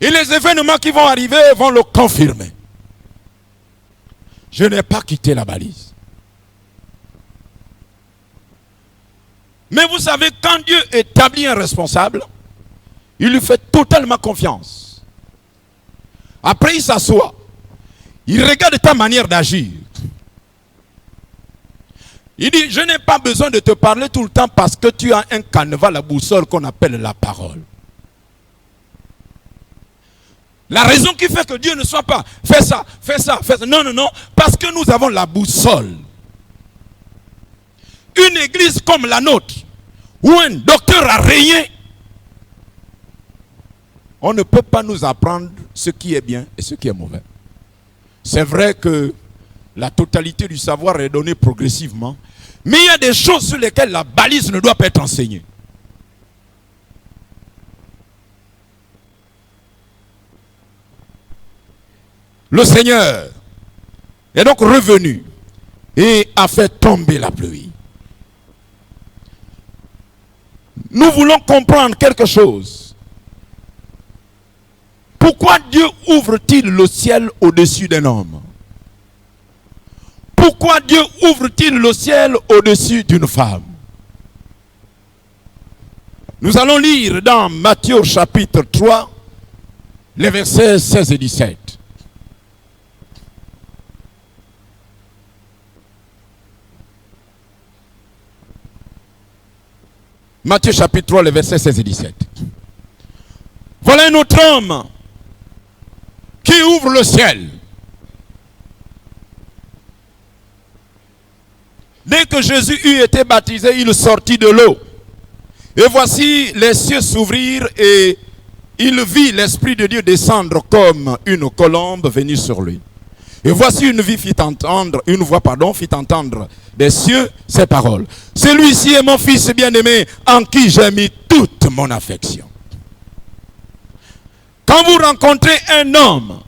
Et les événements qui vont arriver vont le confirmer. Je n'ai pas quitté la balise. Mais vous savez, quand Dieu établit un responsable, il lui fait totalement confiance. Après, il s'assoit. Il regarde ta manière d'agir. Il dit, je n'ai pas besoin de te parler tout le temps parce que tu as un canevas, la boussole qu'on appelle la parole. La raison qui fait que Dieu ne soit pas, fais ça, fais ça, fais ça. Non, non, non, parce que nous avons la boussole. Une église comme la nôtre, où un docteur a régné, on ne peut pas nous apprendre ce qui est bien et ce qui est mauvais. C'est vrai que la totalité du savoir est donnée progressivement, mais il y a des choses sur lesquelles la balise ne doit pas être enseignée. Le Seigneur est donc revenu et a fait tomber la pluie. Nous voulons comprendre quelque chose. Pourquoi Dieu ouvre-t-il le ciel au-dessus d'un homme? Pourquoi Dieu ouvre-t-il le ciel au-dessus d'une femme? Nous allons lire dans Matthieu chapitre 3, les versets 16 et 17. Matthieu chapitre 3, les versets 16 et 17. Voilà un autre homme qui ouvre le ciel. Dès que Jésus eut été baptisé, il sortit de l'eau. Et voici les cieux s'ouvrirent et il vit l'Esprit de Dieu descendre comme une colombe venue sur lui. Et voici une voix fit entendre des cieux ces paroles. Celui-ci est mon fils bien-aimé en qui j'ai mis toute mon affection. Quand vous rencontrez un homme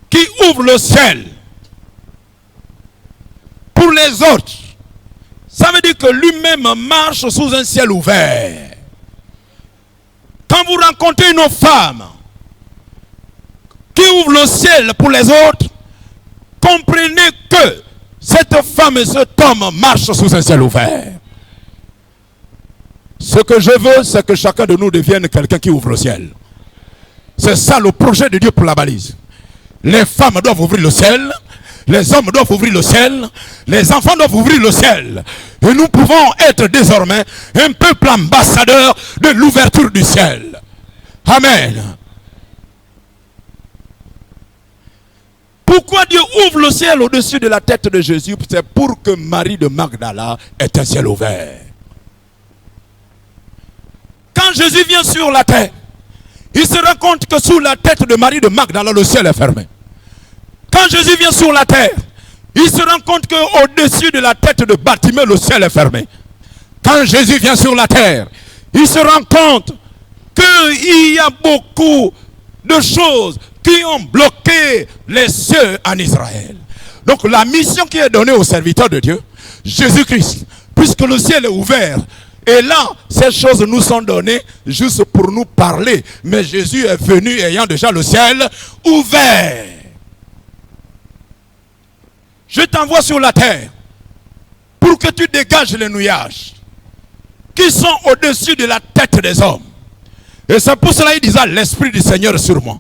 qui ouvre le ciel pour les autres, ça veut dire que lui-même marche sous un ciel ouvert. Quand vous rencontrez une femme qui ouvre le ciel pour les autres, comprenez que cette femme et cet homme marchent sous un ciel ouvert. Ce que je veux, c'est que chacun de nous devienne quelqu'un qui ouvre le ciel. C'est ça le projet de Dieu pour la balise. Les femmes doivent ouvrir le ciel, les hommes doivent ouvrir le ciel, les enfants doivent ouvrir le ciel. Et nous pouvons être désormais un peuple ambassadeur de l'ouverture du ciel. Amen. Pour Pourquoi Dieu ouvre le ciel au-dessus de la tête de Jésus? C'est pour que Marie de Magdala ait un ciel ouvert. Quand Jésus vient sur la terre, il se rend compte que sous la tête de Marie de Magdala, le ciel est fermé. Quand Jésus vient sur la terre, il se rend compte qu'au-dessus de la tête de Bartimée, le ciel est fermé. Quand Jésus vient sur la terre, il se rend compte qu'il y a beaucoup de choses qui ont bloqué les cieux en Israël. Donc la mission qui est donnée aux serviteurs de Dieu, Jésus-Christ, puisque le ciel est ouvert, et là, ces choses nous sont données juste pour nous parler. Mais Jésus est venu ayant déjà le ciel ouvert. Je t'envoie sur la terre pour que tu dégages les nuages qui sont au-dessus de la tête des hommes. Et c'est pour cela qu'il disait l'Esprit du Seigneur est sur moi.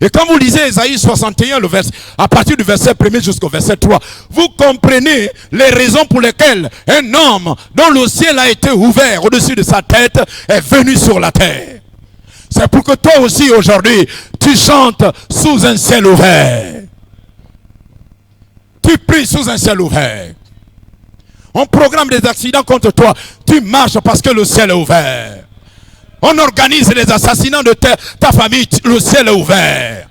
Et quand vous lisez Ésaïe 61, à partir du verset 1er jusqu'au verset 3, vous comprenez les raisons pour lesquelles un homme dont le ciel a été ouvert au-dessus de sa tête est venu sur la terre. C'est pour que toi aussi aujourd'hui, tu chantes sous un ciel ouvert. Tu pries sous un ciel ouvert. On programme des accidents contre toi. Tu marches parce que le ciel est ouvert. On organise les assassinats de ta famille, le ciel est ouvert.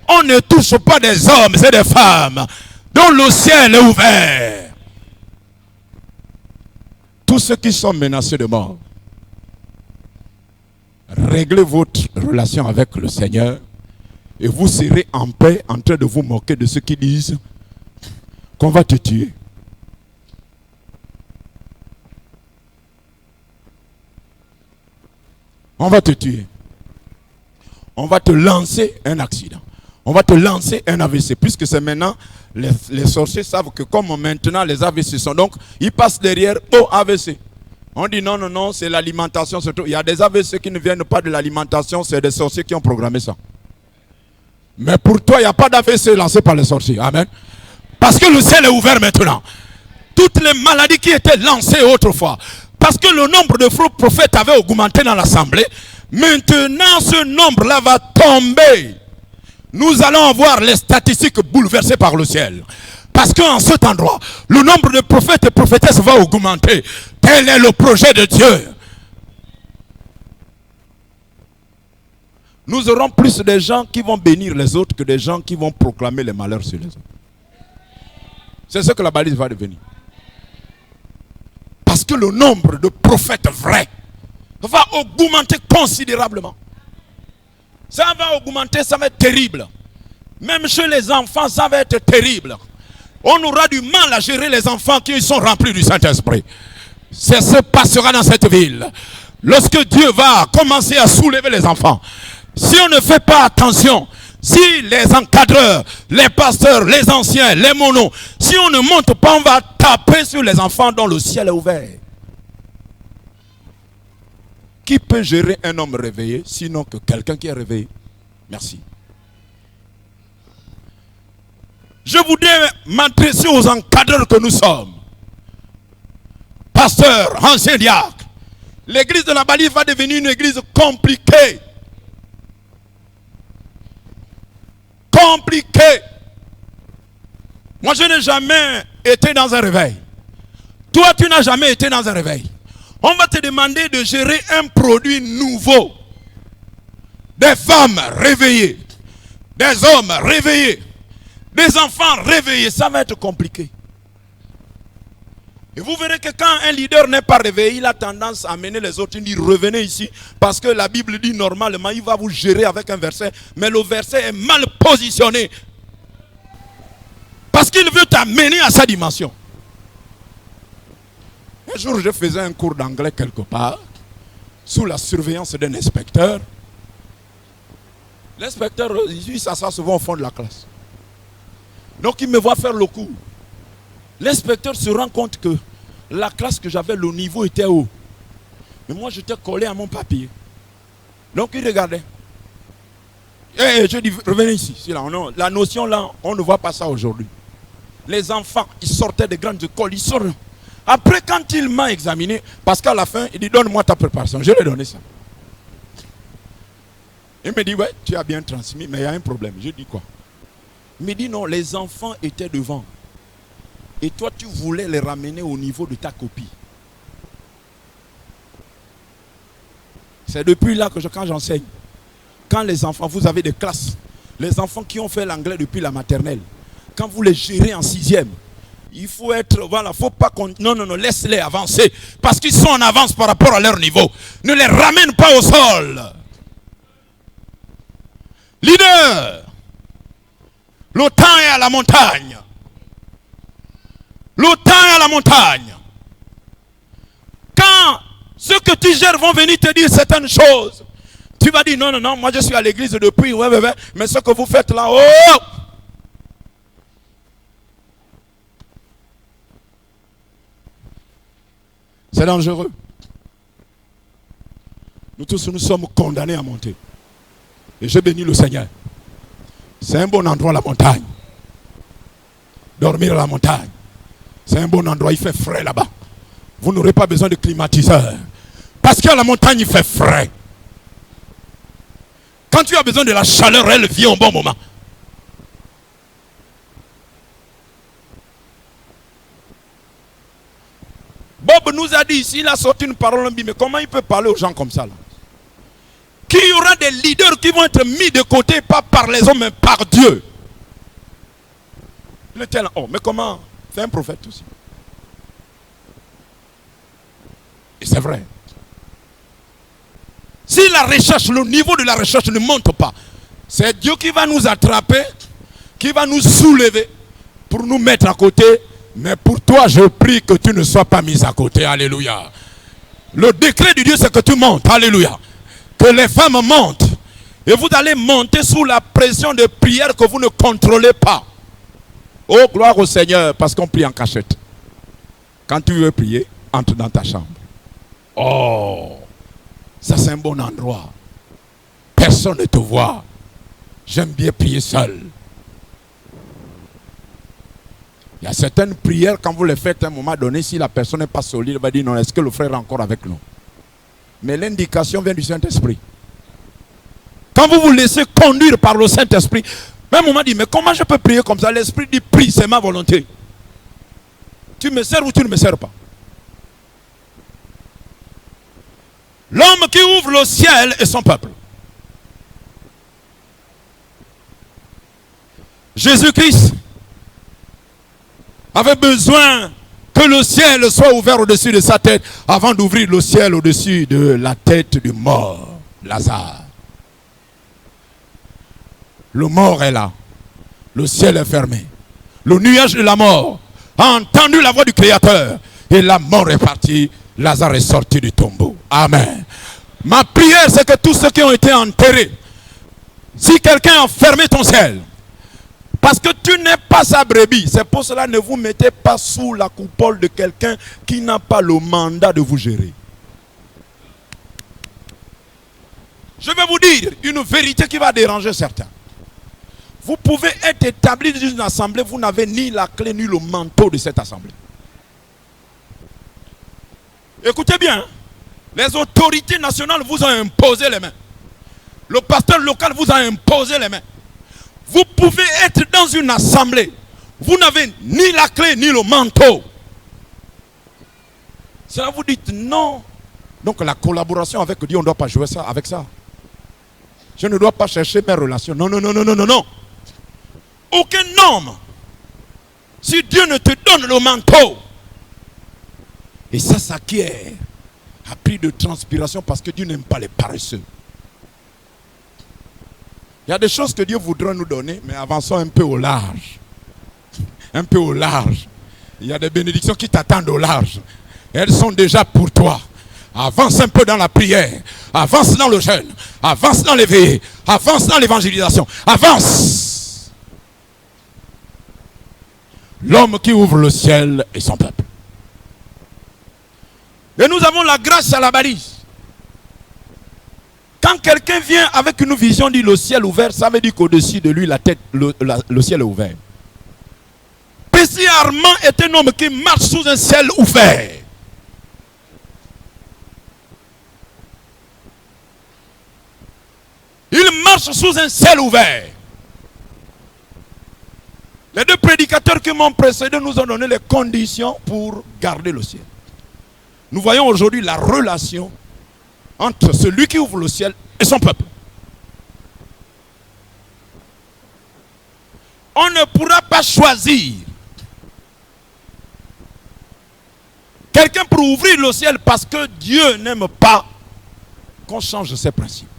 On ne touche pas des hommes et des femmes dont le ciel est ouvert. Tous ceux qui sont menacés de mort, réglez votre relation avec le Seigneur et vous serez en paix en train de vous moquer de ceux qui disent qu'on va te tuer. On va te tuer. On va te lancer un accident. On va te lancer un AVC. Puisque c'est maintenant, les sorciers savent que comme maintenant les AVC sont. Donc, ils passent derrière au AVC. On dit non, non, non, c'est l'alimentation surtout. Il y a des AVC qui ne viennent pas de l'alimentation, c'est des sorciers qui ont programmé ça. Mais pour toi, il n'y a pas d'AVC lancé par les sorciers. Amen. Parce que le ciel est ouvert maintenant. Toutes les maladies qui étaient lancées autrefois, parce que le nombre de faux prophètes avait augmenté dans l'assemblée, maintenant ce nombre-là va tomber. Nous allons avoir les statistiques bouleversées par le ciel. Parce qu'en cet endroit, le nombre de prophètes et prophétesses va augmenter. Tel est le projet de Dieu. Nous aurons plus de gens qui vont bénir les autres que des gens qui vont proclamer les malheurs sur les autres. C'est ce que la balise va devenir. Parce que le nombre de prophètes vrais va augmenter considérablement. Ça va augmenter, ça va être terrible. Même chez les enfants, ça va être terrible. On aura du mal à gérer les enfants qui sont remplis du Saint-Esprit. Ça se passera dans cette ville. Lorsque Dieu va commencer à soulever les enfants, si on ne fait pas attention, si les encadreurs, les pasteurs, les anciens, les monos, si on ne monte pas, on va taper sur les enfants dont le ciel est ouvert. Qui peut gérer un homme réveillé, sinon que quelqu'un qui est réveillé? Merci. Je voudrais m'adresser aux encadreurs que nous sommes. Pasteurs, anciens diacres. L'église de la balise va devenir une église compliquée. Compliquée. Moi, je n'ai jamais été dans un réveil. Toi, tu n'as jamais été dans un réveil. On va te demander de gérer un produit nouveau. Des femmes réveillées. Des hommes réveillés. Des enfants réveillés. Ça va être compliqué. Et vous verrez que quand un leader n'est pas réveillé, il a tendance à amener les autres. Il dit revenez ici. Parce que la Bible dit normalement, il va vous gérer avec un verset. Mais le verset est mal positionné. Parce qu'il veut t'amener à sa dimension. Un jour, je faisais un cours d'anglais quelque part, sous la surveillance d'un inspecteur. L'inspecteur, il s'assoit souvent au fond de la classe. Donc, il me voit faire le cours. L'inspecteur se rend compte que la classe que j'avais, le niveau était haut. Mais moi, j'étais collé à mon papier. Donc, il regardait. Et je dis, revenez ici. La notion là, on ne voit pas ça aujourd'hui. Les enfants, ils sortaient des grandes écoles, ils sortent. Après, quand il m'a examiné, parce qu'à la fin, il dit, donne-moi ta préparation. Je lui ai donné ça. Il me dit, ouais, tu as bien transmis, mais il y a un problème. Je dis quoi? Mais dit non, les enfants étaient devant. Et toi, tu voulais les ramener au niveau de ta copie. C'est depuis là que quand j'enseigne, quand les enfants, vous avez des classes, les enfants qui ont fait l'anglais depuis la maternelle, quand vous les gérez en 6e, il faut être, voilà, faut pas qu'on, non, laisse-les avancer, parce qu'ils sont en avance par rapport à leur niveau. Ne les ramène pas au sol. Leader, le temps est à la montagne. Le temps est à la montagne. Quand ceux que tu gères vont venir te dire certaines choses, tu vas dire non, moi je suis à l'église depuis, ouais, mais ce que vous faites là, oh! C'est dangereux. Nous tous, nous sommes condamnés à monter. Et je bénis le Seigneur. C'est un bon endroit, la montagne. Dormir à la montagne. C'est un bon endroit, il fait frais là-bas. Vous n'aurez pas besoin de climatiseur. Parce qu'à la montagne, il fait frais. Quand tu as besoin de la chaleur, elle vient au bon moment. Bob nous a dit ici, il a sorti une parole, mais comment il peut parler aux gens comme ça là? Qu'il y aura des leaders qui vont être mis de côté, pas par les hommes, mais par Dieu. Il était là, oh, mais comment? C'est un prophète aussi. Et c'est vrai. Si la recherche, le niveau de la recherche ne monte pas, c'est Dieu qui va nous attraper, qui va nous soulever pour nous mettre à côté. Mais pour toi, je prie que tu ne sois pas mis à côté. Alléluia. Le décret de Dieu, c'est que tu montes. Alléluia. Que les femmes montent. Et vous allez monter sous la pression de prière que vous ne contrôlez pas. Oh, gloire au Seigneur, parce qu'on prie en cachette. Quand tu veux prier, entre dans ta chambre. Oh, ça c'est un bon endroit. Personne ne te voit. J'aime bien prier seul. Il y a certaines prières, quand vous les faites à un moment donné, si la personne n'est pas solide, elle va dire non, est-ce que le frère est encore avec nous? Mais l'indication vient du Saint-Esprit. Quand vous vous laissez conduire par le Saint-Esprit, même on m'a dit, mais comment je peux prier comme ça? L'Esprit dit, prie, c'est ma volonté. Tu me sers ou tu ne me sers pas? L'homme qui ouvre le ciel est son peuple. Jésus-Christ avait besoin que le ciel soit ouvert au-dessus de sa tête avant d'ouvrir le ciel au-dessus de la tête du mort, Lazare. Le mort est là. Le ciel est fermé. Le nuage de la mort a entendu la voix du Créateur et la mort est partie. Lazare est sorti du tombeau. Amen. Ma prière, c'est que tous ceux qui ont été enterrés, si quelqu'un a fermé ton ciel, parce que tu n'es pas sa brebis, c'est pour cela ne vous mettez pas sous la coupole de quelqu'un qui n'a pas le mandat de vous gérer. Je vais vous dire une vérité qui va déranger certains. Vous pouvez être établi dans une assemblée, vous n'avez ni la clé ni le manteau de cette assemblée. Écoutez bien, les autorités nationales vous ont imposé les mains. Le pasteur local vous a imposé les mains. Vous pouvez être dans une assemblée, vous n'avez ni la clé ni le manteau. Cela vous dites non. Donc la collaboration avec Dieu, on ne doit pas jouer ça avec ça. Je ne dois pas chercher mes relations. Non. Aucun homme, si Dieu ne te donne le manteau, et ça s'acquiert à prix de transpiration parce que Dieu n'aime pas les paresseux. Il y a des choses que Dieu voudrait nous donner, mais avançons un peu au large. Un peu au large. Il y a des bénédictions qui t'attendent au large. Elles sont déjà pour toi. Avance un peu dans la prière. Avance dans le jeûne. Avance dans l'éveil. Avance dans l'évangélisation. Avance. L'homme qui ouvre le ciel est son peuple. Et nous avons la grâce à la balise. Quand quelqu'un vient avec une vision, dit le ciel ouvert, ça veut dire qu'au-dessus de lui, la tête, le ciel est ouvert. Pessi Armand est un homme qui marche sous un ciel ouvert. Il marche sous un ciel ouvert. qui m'ont précédé nous ont donné les conditions pour garder le ciel. Nous voyons aujourd'hui la relation entre celui qui ouvre le ciel et son peuple. On ne pourra pas choisir quelqu'un pour ouvrir le ciel parce que Dieu n'aime pas qu'on change ses principes.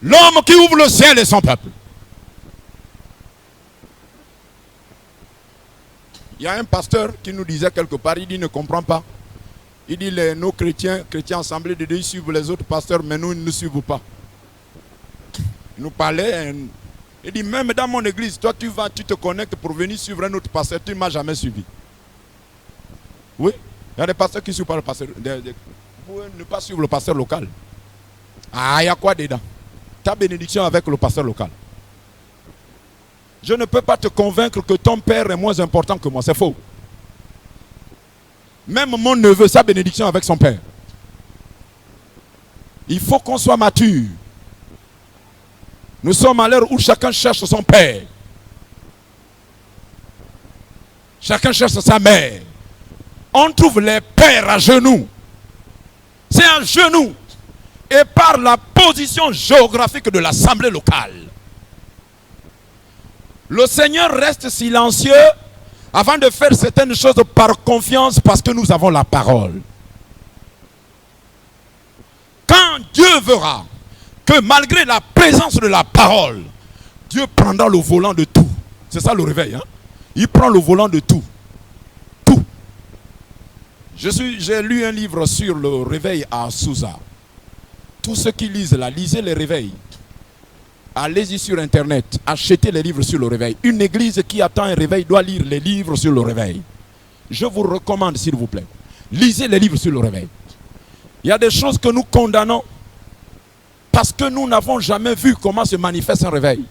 L'homme qui ouvre le ciel est son peuple. Il y a un pasteur qui nous disait quelque part, il dit, il ne comprend pas. Il dit, nos chrétiens assemblés de Dieu, ils suivent les autres pasteurs, mais nous, ils ne suivent pas. Il nous parlait, il dit, même dans mon église, toi tu te connectes pour venir suivre un autre pasteur, tu ne m'as jamais suivi. Oui, il y a des pasteurs qui ne suivent pas le pasteur. Vous pouvez ne pas suivre le pasteur local. Ah, il y a quoi dedans? Ta bénédiction avec le pasteur local. Je ne peux pas te convaincre que ton père est moins important que moi, c'est faux. Même mon neveu, sa bénédiction avec son père. Il faut qu'on soit mature. Nous sommes à l'heure où chacun cherche son père. Chacun cherche sa mère. On trouve les pères à genoux. C'est à genoux. Et par la position géographique de l'assemblée locale. Le Seigneur reste silencieux avant de faire certaines choses par confiance parce que nous avons la parole. Quand Dieu verra que malgré la présence de la parole, Dieu prendra le volant de tout. C'est ça le réveil. Hein? Il prend le volant de tout. Tout. J'ai lu un livre sur le réveil à Sousa. Tous ceux qui lisent là, lisez les réveils. Allez-y sur internet, achetez les livres sur le réveil. Une église qui attend un réveil doit lire les livres sur le réveil. Je vous recommande s'il vous plaît. Lisez les livres sur le réveil. Il y a des choses que nous condamnons parce que nous n'avons jamais vu comment se manifeste un réveil.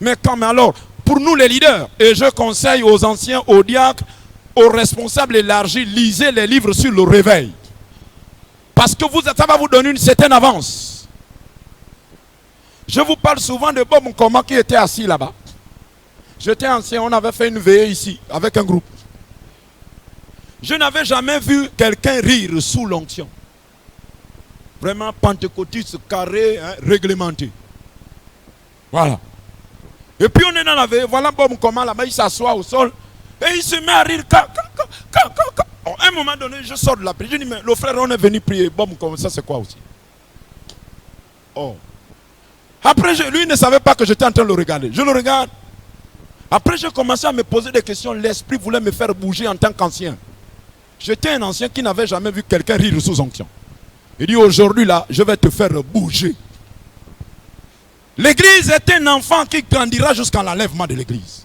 Mais quand même alors, pour nous les leaders, et je conseille aux anciens, aux diacres, aux responsables élargis, lisez les livres sur le réveil. Parce que ça va vous donner une certaine avance. Je vous parle souvent de Bob Nkoma qui était assis là-bas. J'étais ancien, on avait fait une veillée ici avec un groupe. Je n'avais jamais vu quelqu'un rire sous l'onction. Vraiment pentecôtiste, carré, hein, réglementé. Voilà. Et puis on est dans la veillée, voilà Bob Nkoma là-bas, il s'assoit au sol et il se met à rire. À un moment donné, je sors de la prière, je dis mais le frère on est venu prier, Bob Nkoma, ça c'est quoi aussi? Oh. Après, lui ne savait pas que j'étais en train de le regarder. Je le regarde. Après, j'ai commencé à me poser des questions. L'esprit voulait me faire bouger en tant qu'ancien. J'étais un ancien qui n'avait jamais vu quelqu'un rire sous onction. Il dit aujourd'hui là, je vais te faire bouger. L'église est un enfant qui grandira jusqu'à l'enlèvement de l'église.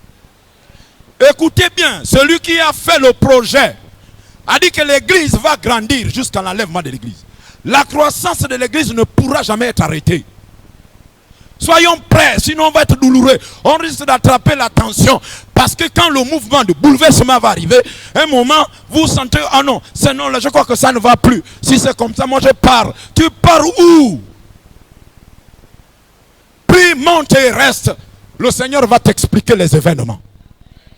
Écoutez bien, celui qui a fait le projet a dit que l'église va grandir jusqu'à l'enlèvement de l'église. La croissance de l'église ne pourra jamais être arrêtée. Soyons prêts, sinon on va être douloureux. On risque d'attraper la tension. Parce que quand le mouvement de bouleversement va arriver, un moment, vous sentez, ah non, c'est non, là, je crois que ça ne va plus. Si c'est comme ça, moi je pars. Tu pars où? Puis monte et reste. Le Seigneur va t'expliquer les événements.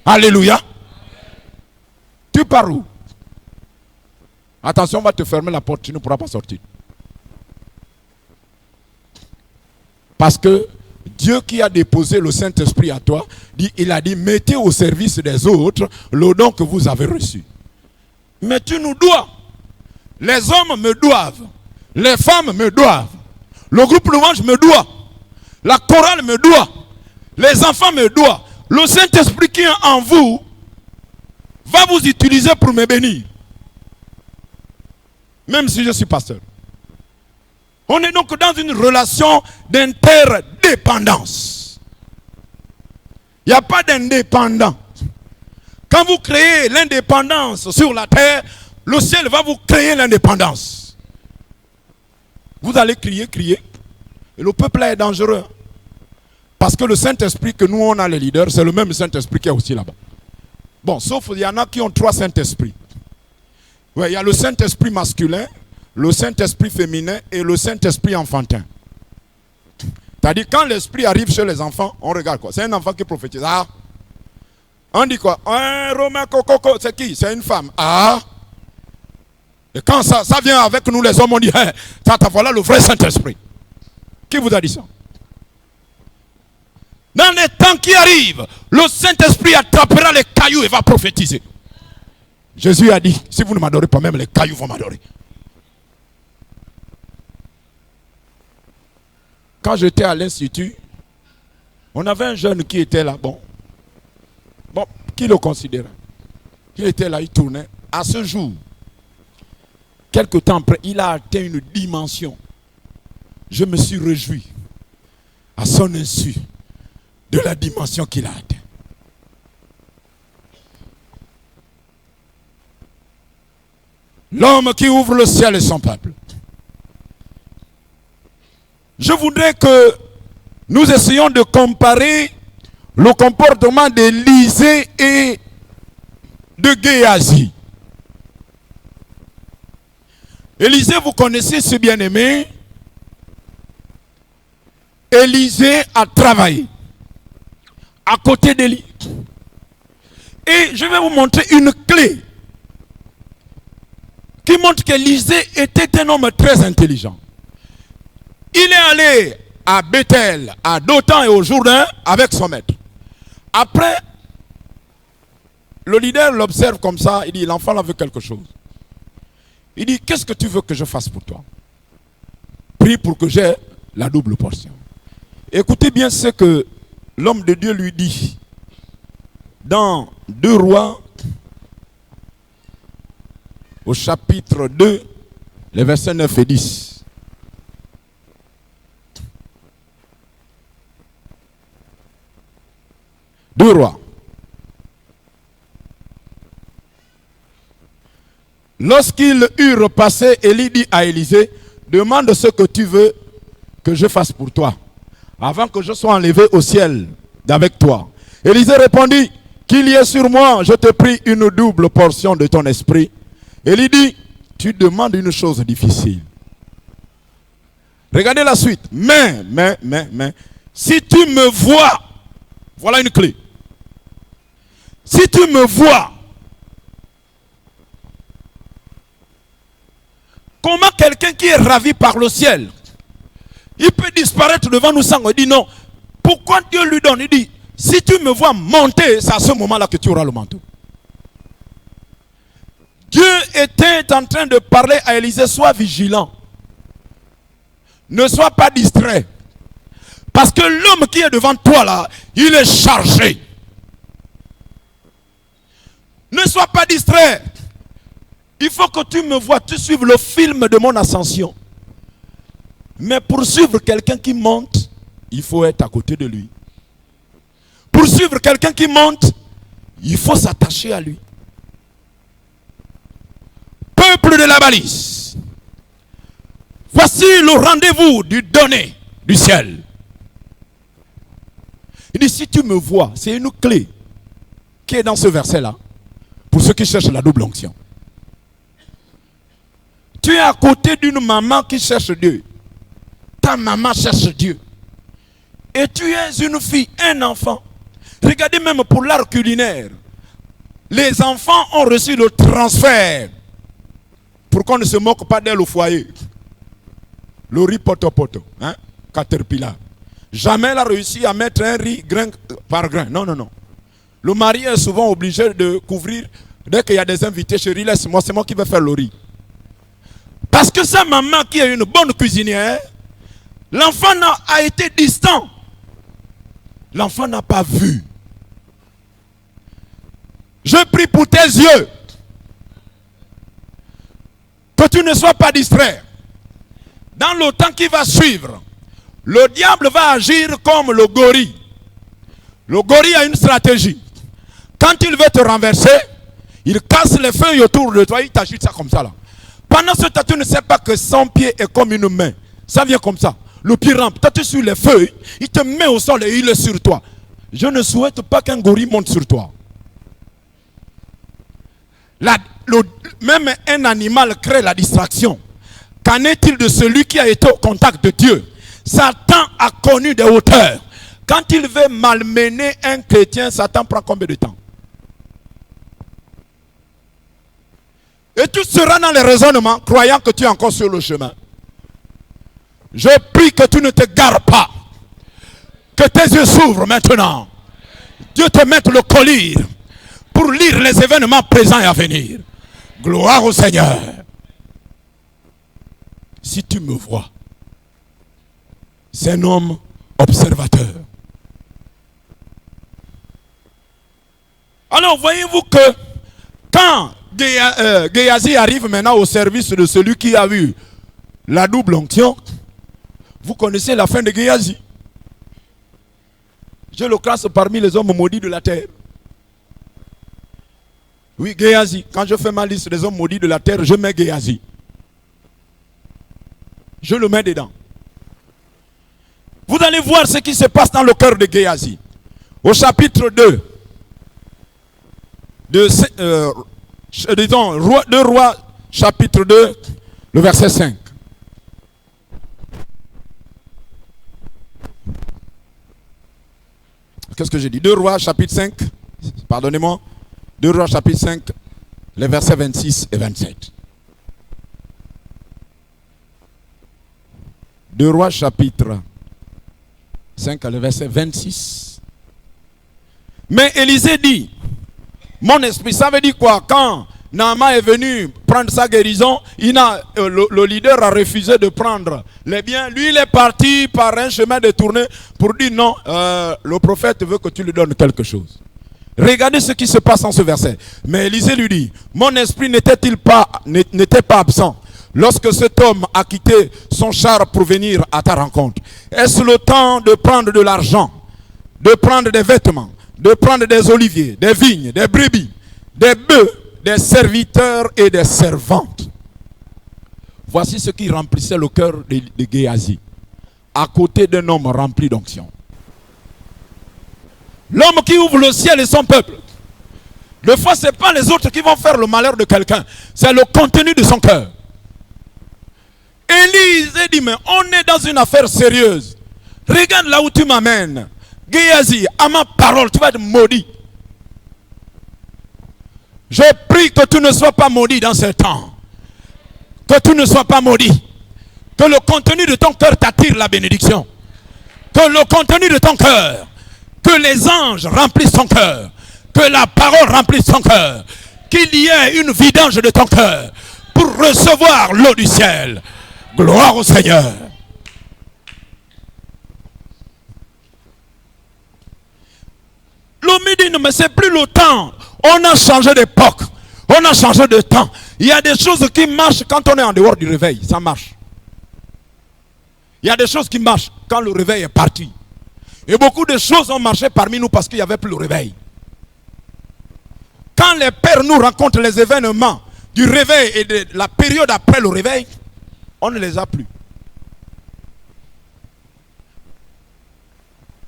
Alléluia. Tu pars où? Attention, on va te fermer la porte, tu ne pourras pas sortir. Parce que Dieu qui a déposé le Saint-Esprit à toi, il a dit, mettez au service des autres le don que vous avez reçu. Mais tu nous dois. Les hommes me doivent. Les femmes me doivent. Le groupe louange me doit. La chorale me doit. Les enfants me doivent. Le Saint-Esprit qui est en vous va vous utiliser pour me bénir. Même si je suis pasteur. On est donc dans une relation d'interdépendance. Il n'y a pas d'indépendant. Quand vous créez l'indépendance sur la terre, le ciel va vous créer l'indépendance. Vous allez crier, crier. Et le peuple est dangereux. Parce que le Saint-Esprit que nous on a les leaders, c'est le même Saint-Esprit qui est aussi là-bas. Bon, sauf qu'il y en a qui ont 3 Saint-Esprits. Ouais, il y a le Saint-Esprit masculin, le Saint-Esprit féminin et le Saint-Esprit enfantin. C'est-à-dire, quand l'esprit arrive chez les enfants, on regarde quoi? C'est un enfant qui prophétise. Ah! On dit quoi? Un Romain Coco, c'est qui? C'est une femme. Ah! Et quand ça vient avec nous les hommes, on dit, hey, voilà le vrai Saint-Esprit. Qui vous a dit ça? Dans les temps qui arrivent, le Saint-Esprit attrapera les cailloux et va prophétiser. Jésus a dit, si vous ne m'adorez pas, même les cailloux vont m'adorer. Quand j'étais à l'institut, on avait un jeune qui était là, bon, qui le considérait. Il était là, il tournait. À ce jour, quelque temps après, il a atteint une dimension. Je me suis réjoui à son insu de la dimension qu'il a atteint. L'homme qui ouvre le ciel et son peuple. Je voudrais que nous essayions de comparer le comportement d'Élisée et de Géasi. Élisée, vous connaissez ce bien-aimé. Élisée a travaillé à côté d'Élie. Et je vais vous montrer une clé qui montre qu'Élisée était un homme très intelligent. Il est allé à Bethel, à Dothan et au Jourdain avec son maître. Après, le leader l'observe comme ça, il dit, l'enfant là veut quelque chose. Il dit, qu'est-ce que tu veux que je fasse pour toi? Prie pour que j'ai la double portion. Écoutez bien ce que l'homme de Dieu lui dit dans 2 Rois, au chapitre 2, les versets 9 et 10. Deux Rois. Lorsqu'ils eurent passé, Élie dit à Élisée, demande ce que tu veux que je fasse pour toi, avant que je sois enlevé au ciel d'avec toi. Élisée répondit, qu'il y ait sur moi, je te prie, une double portion de ton esprit. Élie dit, tu demandes une chose difficile. Regardez la suite. Mais, si tu me vois, voilà une clé. Si tu me vois, comment quelqu'un qui est ravi par le ciel, il peut disparaître devant nous sans, il dit non. Pourquoi Dieu lui donne? Il dit, si tu me vois monter, c'est à ce moment-là que tu auras le manteau. Dieu était en train de parler à Élisée, sois vigilant. Ne sois pas distrait. Parce que l'homme qui est devant toi là, il est chargé. Ne sois pas distrait. Il faut que tu me vois, tu suives le film de mon ascension. Mais pour suivre quelqu'un qui monte, il faut être à côté de lui. Pour suivre quelqu'un qui monte, il faut s'attacher à lui. Peuple de la balise, voici le rendez-vous du donné du ciel. Il dit, si tu me vois, c'est une clé qui est dans ce verset-là, pour ceux qui cherchent la double onction. Tu es à côté d'une maman qui cherche Dieu. Ta maman cherche Dieu. Et tu es une fille, un enfant. Regardez même pour l'art culinaire. Les enfants ont reçu le transfert pour qu'on ne se moque pas d'elle au foyer. Le riz poto-poto, hein? Caterpillar. Jamais elle a réussi à mettre un riz grain par grain. Non. Le mari est souvent obligé de couvrir. Dès qu'il y a des invités chérie, laisse-moi, c'est moi qui vais faire le riz. Parce que sa maman qui est une bonne cuisinière, l'enfant a été distant. L'enfant n'a pas vu. Je prie pour tes yeux. Que tu ne sois pas distrait. Dans le temps qui va suivre, le diable va agir comme le gorille. Le gorille a une stratégie. Quand il veut te renverser, il casse les feuilles autour de toi, il t'agite ça comme ça là. Pendant ce temps, tu ne sais pas que son pied est comme une main. Ça vient comme ça. Le pied rampe. Toi, tu es sur les feuilles, il te met au sol et il est sur toi. Je ne souhaite pas qu'un gorille monte sur toi. Même un animal crée la distraction. Qu'en est-il de celui qui a été au contact de Dieu? Satan a connu des hauteurs. Quand il veut malmener un chrétien, Satan prend combien de temps? Et tu seras dans les raisonnements, croyant que tu es encore sur le chemin. Je prie que tu ne te gares pas. Que tes yeux s'ouvrent maintenant. Dieu te mette le collier pour lire les événements présents et à venir. Gloire au Seigneur. Si tu me vois, c'est un homme observateur. Alors voyez-vous que quand Géasi arrive maintenant au service de celui qui a eu la double onction, vous connaissez la fin de Géasi. Je le classe parmi les hommes maudits de la terre. Oui, Géasi. Quand je fais ma liste des hommes maudits de la terre, je mets Géasi. Je le mets dedans. Vous allez voir ce qui se passe dans le cœur de Géasi. Au chapitre 2, disons, 2 Rois, chapitre 2, le verset 5. Qu'est-ce que j'ai dit? 2 Rois, chapitre 5, pardonnez-moi. 2 Rois, chapitre 5, les versets 26 et 27. 2 Rois, chapitre 5, le verset 26. Mais Élisée dit, mon esprit, ça veut dire quoi? Quand Naaman est venu prendre sa guérison, le leader a refusé de prendre les biens. Lui, il est parti par un chemin détourné pour dire non, le prophète veut que tu lui donnes quelque chose. Regardez ce qui se passe dans ce verset. Mais Élisée lui dit, mon esprit n'était pas absent lorsque cet homme a quitté son char pour venir à ta rencontre? Est-ce le temps de prendre de l'argent, de prendre des vêtements, de prendre des oliviers, des vignes, des brebis, des bœufs, des serviteurs et des servantes? Voici ce qui remplissait le cœur de Géasi, à côté d'un homme rempli d'onction. L'homme qui ouvre le ciel et son peuple. Des fois, ce n'est pas les autres qui vont faire le malheur de quelqu'un, c'est le contenu de son cœur. Élise dit, mais on est dans une affaire sérieuse. Regarde là où tu m'amènes. Géasi, à ma parole, tu vas être maudit. Je prie que tu ne sois pas maudit dans ce temps. Que tu ne sois pas maudit. Que le contenu de ton cœur t'attire la bénédiction. Que le contenu de ton cœur, que les anges remplissent ton cœur. Que la parole remplisse ton cœur. Qu'il y ait une vidange de ton cœur pour recevoir l'eau du ciel. Gloire au Seigneur. L'homme dit, non mais c'est plus le temps. On a changé d'époque. On a changé de temps. Il y a des choses qui marchent quand on est en dehors du réveil. Ça marche. Il y a des choses qui marchent quand le réveil est parti. Et beaucoup de choses ont marché parmi nous parce qu'il n'y avait plus le réveil. Quand les pères nous racontent les événements du réveil et de la période après le réveil, on ne les a plus.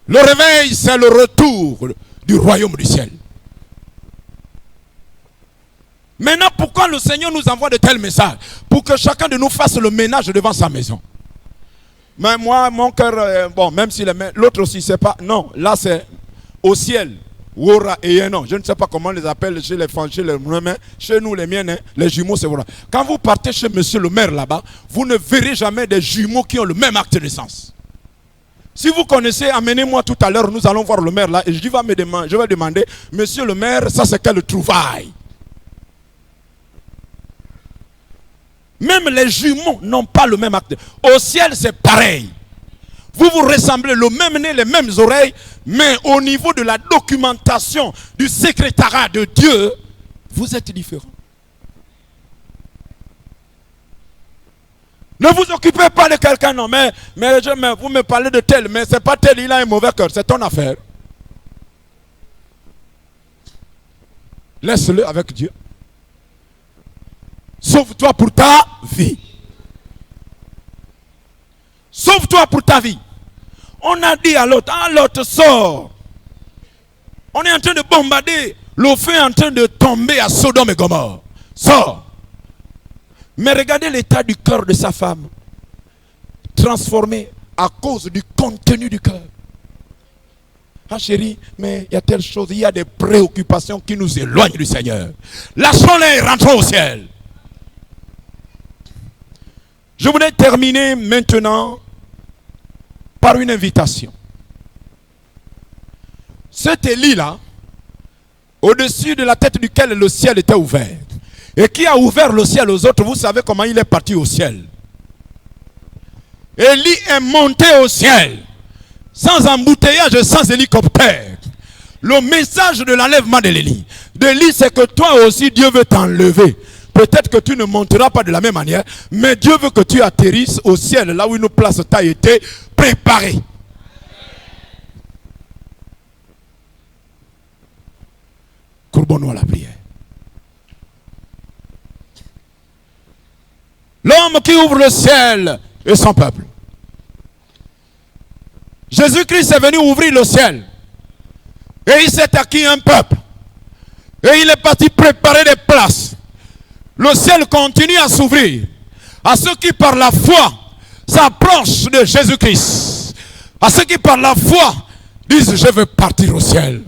Le réveil, c'est le retour du royaume du ciel. Maintenant, pourquoi le Seigneur nous envoie de tels messages? Pour que chacun de nous fasse le ménage devant sa maison. Mais moi, mon cœur, bon, même si l'autre aussi, c'est pas, non, là c'est au ciel. Wora et non, je ne sais pas comment on les appelle chez les femmes, chez les humains, chez nous les miens, les jumeaux, c'est voilà. Quand vous partez chez monsieur le maire là-bas, vous ne verrez jamais des jumeaux qui ont le même acte de naissance. Si vous connaissez, amenez-moi tout à l'heure, nous allons voir le maire là, et je vais demander, monsieur le maire, ça c'est quelle trouvaille? Même les jumeaux n'ont pas le même acte. Au ciel, c'est pareil. Vous vous ressemblez, le même nez, les mêmes oreilles, mais au niveau de la documentation du secrétariat de Dieu, vous êtes différents. Ne vous occupez pas de quelqu'un, non, mais vous me parlez de tel, mais c'est pas tel, il a un mauvais cœur, c'est ton affaire. Laisse-le avec Dieu. Sauve-toi pour ta vie. Sauve-toi pour ta vie. On a dit à l'autre sort. On est en train de bombarder. Le feu est en train de tomber à Sodome et Gomorrhe. Sors. Mais regardez l'état du cœur de sa femme. Transformé à cause du contenu du cœur. Ah chérie, mais il y a telle chose, il y a des préoccupations qui nous éloignent du Seigneur. Lâchons-les et rentrons au ciel. Je voulais terminer maintenant par une invitation. Cet Élie-là, au-dessus de la tête duquel le ciel était ouvert, et qui a ouvert le ciel aux autres, vous savez comment il est parti au ciel. Élie est monté au ciel, sans embouteillage et sans hélicoptère. Le message de l'enlèvement de l'Élie, c'est que toi aussi Dieu veut t'enlever. Peut-être que tu ne monteras pas de la même manière, mais Dieu veut que tu atterrisses au ciel, là où une place t'a été préparée. Courbons-nous à la prière. L'homme qui ouvre le ciel est son peuple. Jésus-Christ est venu ouvrir le ciel. Et il s'est acquis un peuple. Et il est parti préparer des places. Le ciel continue à s'ouvrir à ceux qui par la foi s'approchent de Jésus-Christ. À ceux qui par la foi disent: je veux partir au ciel.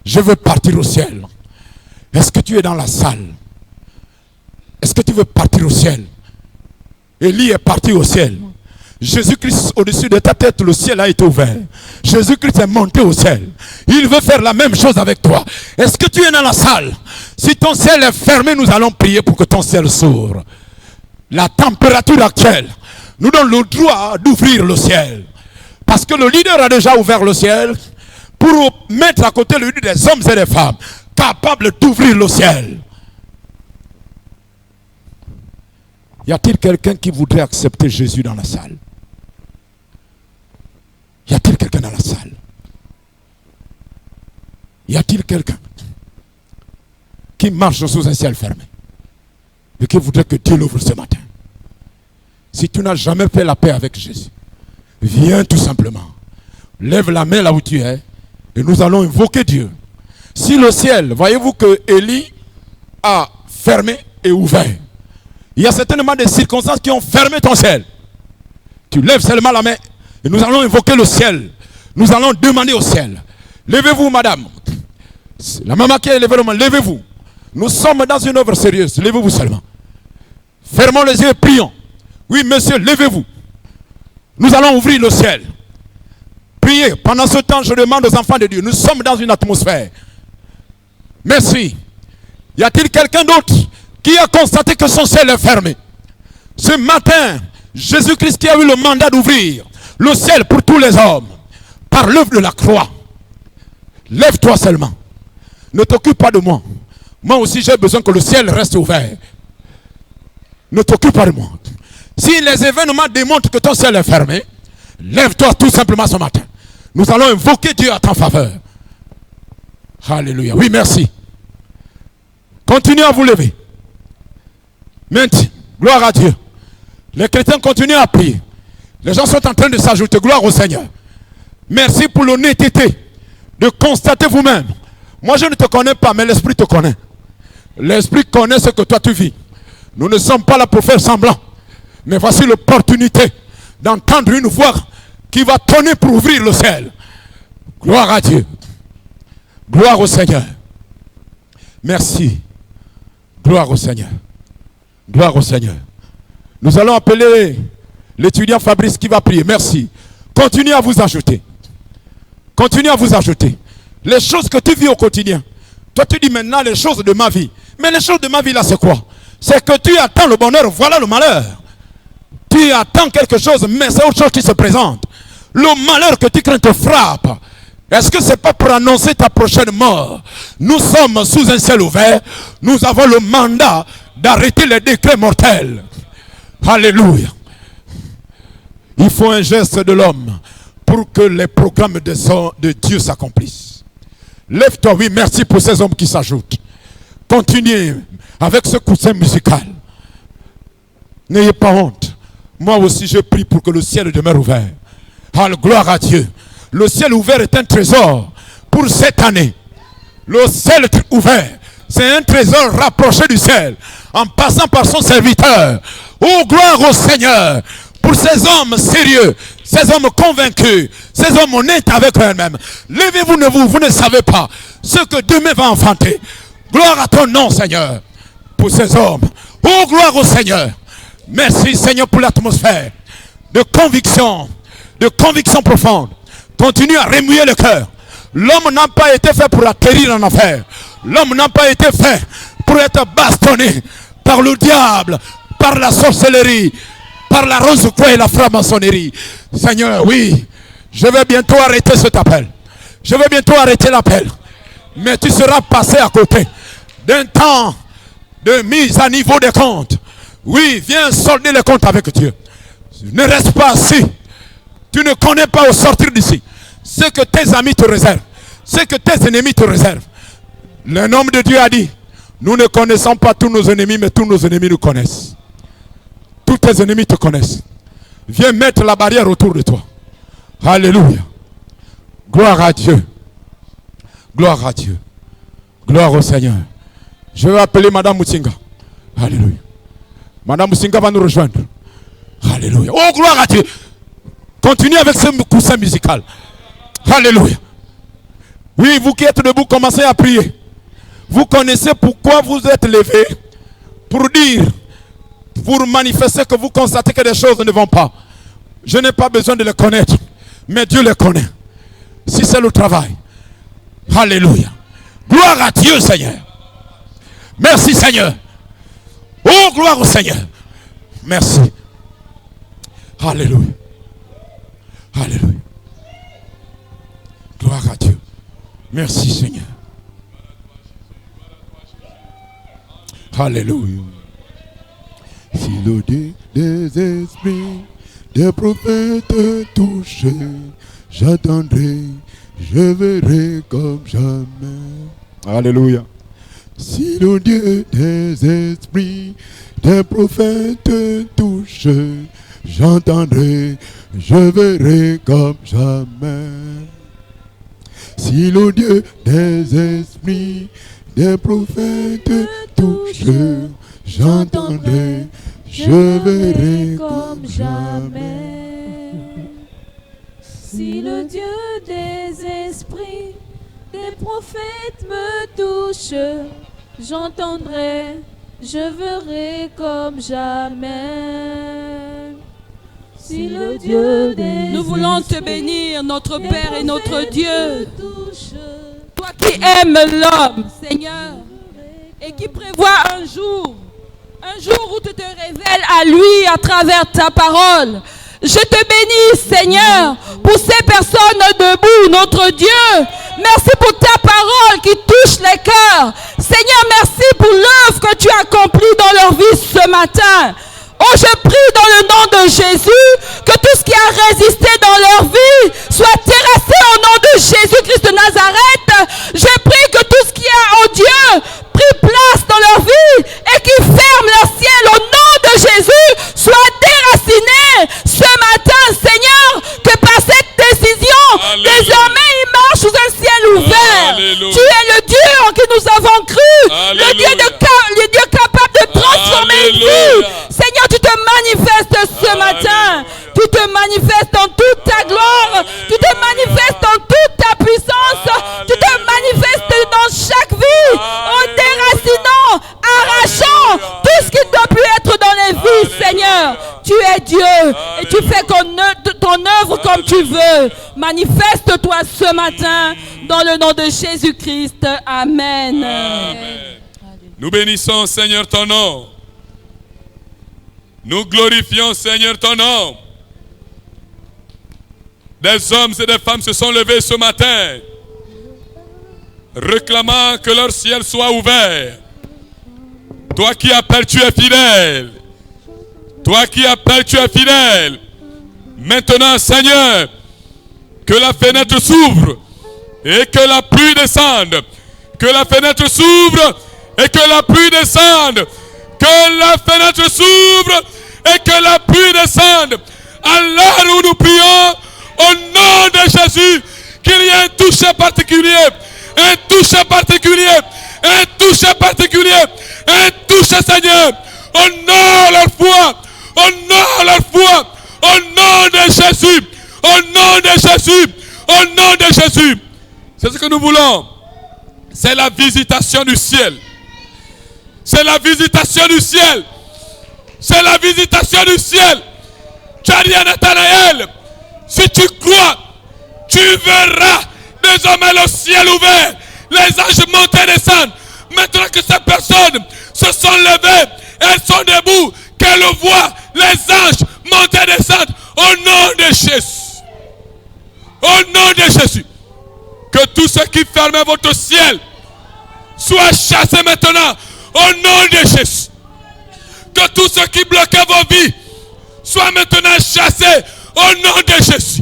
Je veux partir au ciel. Est-ce que tu es dans la salle? Est-ce que tu veux partir au ciel? Élie est parti au ciel. Jésus-Christ, au-dessus de ta tête, le ciel a été ouvert. Jésus-Christ est monté au ciel. Il veut faire la même chose avec toi. Est-ce que tu es dans la salle? Si ton ciel est fermé, nous allons prier pour que ton ciel s'ouvre. La température actuelle nous donne le droit d'ouvrir le ciel. Parce que le leader a déjà ouvert le ciel pour mettre à côté lui des hommes et des femmes capables d'ouvrir le ciel. Y a-t-il quelqu'un qui voudrait accepter Jésus dans la salle? Y a-t-il quelqu'un dans la salle? Y a-t-il quelqu'un qui marche sous un ciel fermé et qui voudrait que Dieu l'ouvre ce matin? Si tu n'as jamais fait la paix avec Jésus, viens tout simplement. Lève la main là où tu es et nous allons invoquer Dieu. Si le ciel, voyez-vous que Élie a fermé et ouvert. Il y a certainement des circonstances qui ont fermé ton ciel. Tu lèves seulement la main et nous allons invoquer le ciel. Nous allons demander au ciel. Levez-vous, madame. La maman qui a levé le main, levez-vous. Nous sommes dans une œuvre sérieuse. Levez-vous seulement. Fermons les yeux et prions. Oui, monsieur, levez-vous. Nous allons ouvrir le ciel. Priez. Pendant ce temps, je demande aux enfants de Dieu. Nous sommes dans une atmosphère. Merci. Y a-t-il quelqu'un d'autre qui a constaté que son ciel est fermé? Ce matin, Jésus-Christ qui a eu le mandat d'ouvrir le ciel pour tous les hommes, par l'œuvre de la croix. Lève-toi seulement. Ne t'occupe pas de moi. Moi aussi j'ai besoin que le ciel reste ouvert. Ne t'occupe pas de moi. Si les événements démontrent que ton ciel est fermé, lève-toi tout simplement ce matin. Nous allons invoquer Dieu à ta faveur. Alléluia. Oui, merci. Continuez à vous lever. Maintenant, gloire à Dieu. Les chrétiens continuent à prier. Les gens sont en train de s'ajouter. Gloire au Seigneur. Merci pour l'honnêteté de constater vous-même. Moi je ne te connais pas, mais l'Esprit te connaît. L'Esprit connaît ce que toi tu vis. Nous ne sommes pas là pour faire semblant. Mais voici l'opportunité d'entendre une voix qui va tonner pour ouvrir le ciel. Gloire à Dieu. Gloire au Seigneur. Merci. Gloire au Seigneur. Gloire au Seigneur. Nous allons appeler l'étudiant Fabrice qui va prier. Merci. Continuez à vous ajouter. Continuez à vous ajouter. Les choses que tu vis au quotidien. Toi tu dis maintenant les choses de ma vie. Mais les choses de ma vie là c'est quoi? C'est que tu attends le bonheur, voilà le malheur. Tu attends quelque chose, mais c'est autre chose qui se présente. Le malheur que tu crains te frappe. Est-ce que ce n'est pas pour annoncer ta prochaine mort? Nous sommes sous un ciel ouvert. Nous avons le mandat d'arrêter les décrets mortels. Alléluia. Il faut un geste de l'homme pour que les programmes de Dieu s'accomplissent. Lève-toi, oui, merci pour ces hommes qui s'ajoutent. Continuez avec ce coussin musical. N'ayez pas honte. Moi aussi, je prie pour que le ciel demeure ouvert. Gloire à Dieu. Le ciel ouvert est un trésor pour cette année. Le ciel ouvert, c'est un trésor rapproché du ciel. En passant par son serviteur. Oh, gloire au Seigneur. pour ces hommes sérieux, ces hommes convaincus, ces hommes honnêtes avec eux-mêmes. Levez-vous, vous ne savez pas ce que demain va enfanter. Gloire à ton nom, Seigneur, pour ces hommes. Oh, gloire au Seigneur. Merci, Seigneur, pour l'atmosphère de conviction profonde. Continue à remuer le cœur. L'homme n'a pas été fait pour atterrir en enfer. L'homme n'a pas été fait pour être bastonné par le diable, par la sorcellerie, par la rose-croix et la franc-maçonnerie. Seigneur, oui, je vais bientôt arrêter cet appel. Je vais bientôt arrêter l'appel. Mais tu seras passé à côté d'un temps de mise à niveau des comptes. Oui, viens solder les comptes avec Dieu. Ne reste pas assis. Tu ne connais pas au sortir d'ici ce que tes amis te réservent, ce que tes ennemis te réservent. Le nom de Dieu a dit, nous ne connaissons pas tous nos ennemis, mais tous nos ennemis nous connaissent. Tous tes ennemis te connaissent. Viens mettre la barrière autour de toi. Alléluia. Gloire à Dieu. Gloire à Dieu. Gloire au Seigneur. Je vais appeler Madame Mutinga. Alléluia. Madame Mutinga va nous rejoindre. Alléluia. Oh, gloire à Dieu. Continuez avec ce coussin musical. Alléluia. Oui, vous qui êtes debout, commencez à prier. Vous connaissez pourquoi vous êtes levés. Pour dire, pour manifester que vous constatez que des choses ne vont pas. Je n'ai pas besoin de les connaître, mais Dieu les connaît. Si c'est le travail. Alléluia. Gloire à Dieu, Seigneur. Merci, Seigneur. Oh, gloire au Seigneur. Merci. Alléluia. Alléluia. Gloire à Dieu. Merci, Seigneur. Alléluia. Si le Dieu des esprits, des prophètes touchés, j'attendrai, je verrai comme jamais. Alléluia. Si le Dieu des esprits, des prophètes touchés, j'entendrai, je verrai comme jamais. Si le Dieu des esprits, des prophètes touchés, j'entendrai, je verrai comme jamais. Si le Dieu des esprits, des prophètes me touche, j'entendrai, je verrai comme jamais. Si le Dieu des Nous voulons te bénir, notre Père et notre Dieu. Toi qui aimes l'homme, Seigneur, et qui prévoit un jour où tu te révèles à lui à travers ta parole. Je te bénis, Seigneur, pour ces personnes debout, notre Dieu. Merci pour ta parole qui touche les cœurs. Seigneur, merci pour l'œuvre que tu as accomplie dans leur vie ce matin. Oh, je prie dans le nom de Jésus que tout ce qui a résisté dans leur vie soit terrassé au nom de Jésus-Christ de Nazareth. Je prie que tout ce qui a, oh Dieu, pris place dans leur vie et qui ferme leur ciel au nom de Jésus soit déraciné ce matin, Seigneur, que par cette décision, Alléluia. désormais ils marchent sous un ciel ouvert. Alléluia. Tu es le Dieu en qui nous avons cru, Alléluia. le Dieu capable de transformer une vie. Alléluia. Seigneur, tu te manifestes ce matin. Tu te manifestes en toute ta gloire. Tu te manifestes en toute ta puissance. Tu te manifestes dans chaque vie. En déracinant, arrachant tout ce qui ne doit plus être dans les vies, Seigneur. Tu es Dieu et tu fais ton œuvre comme tu veux. Manifeste-toi ce matin dans le nom de Jésus-Christ. Amen. Amen. Nous bénissons, Seigneur, ton nom. Nous glorifions, Seigneur, ton nom. Des hommes et des femmes se sont levés ce matin, réclamant que leur ciel soit ouvert. Toi qui appelles, tu es fidèle. Toi qui appelles, tu es fidèle. Maintenant, Seigneur, que la fenêtre s'ouvre et que la pluie descende. Que la fenêtre s'ouvre et que la pluie descende. Que la fenêtre s'ouvre et que la pluie descende. À l'heure où nous prions, au nom de Jésus, qu'il y ait un toucher particulier. Un toucher particulier. Un toucher particulier. Un toucher, Seigneur. Honore leur foi. Honore leur foi. nom de Jésus. Au nom de Jésus. C'est ce que nous voulons. C'est la visitation du ciel. C'est la visitation du ciel. C'est la visitation du ciel. Tu as dit à Nathanaël, si tu crois, tu verras désormais le ciel ouvert, les anges monter et descendre. Maintenant que ces personnes se sont levées, elles sont debout, qu'elles voient les anges monter et descendre au nom de Jésus. Au nom de Jésus. Que tous ceux qui ferment votre ciel soient chassés maintenant au nom de Jésus. Que tous ceux qui bloquaient vos vies soient maintenant chassés au nom de Jésus.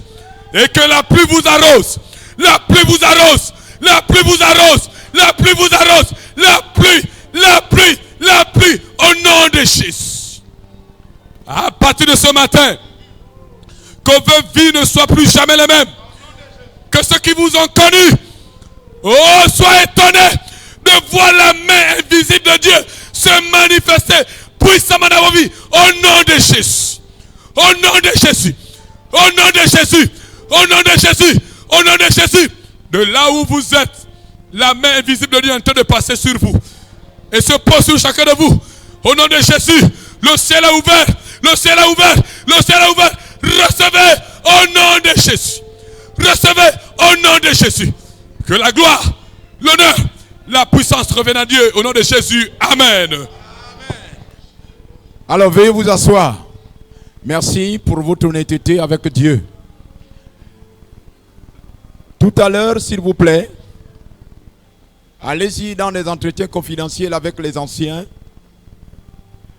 Et que la pluie vous arrose. La pluie vous arrose. La pluie vous arrose. La pluie vous arrose. La pluie, la pluie, la pluie au nom de Jésus. À partir de ce matin, que vos vies ne soient plus jamais les mêmes. Que ceux qui vous ont connus, soient étonnés de voir la main invisible de Dieu se manifester puissamment dans vos vies. Au nom de Jésus. Au nom de Jésus. Au nom de Jésus. Au nom de Jésus. Au nom de Jésus. De là où vous êtes, la main invisible de Dieu est en train de passer sur vous. Et se pose sur chacun de vous. Au nom de Jésus. Le ciel est ouvert. Le ciel est ouvert. Le ciel est ouvert. Recevez au nom de Jésus. Recevez au nom de Jésus. Que la gloire, l'honneur, la puissance reviennent à Dieu. Au nom de Jésus. Amen. Alors veuillez vous asseoir. Merci pour votre honnêteté avec Dieu. Tout à l'heure, s'il vous plaît, allez-y dans les entretiens confidentiels avec les anciens.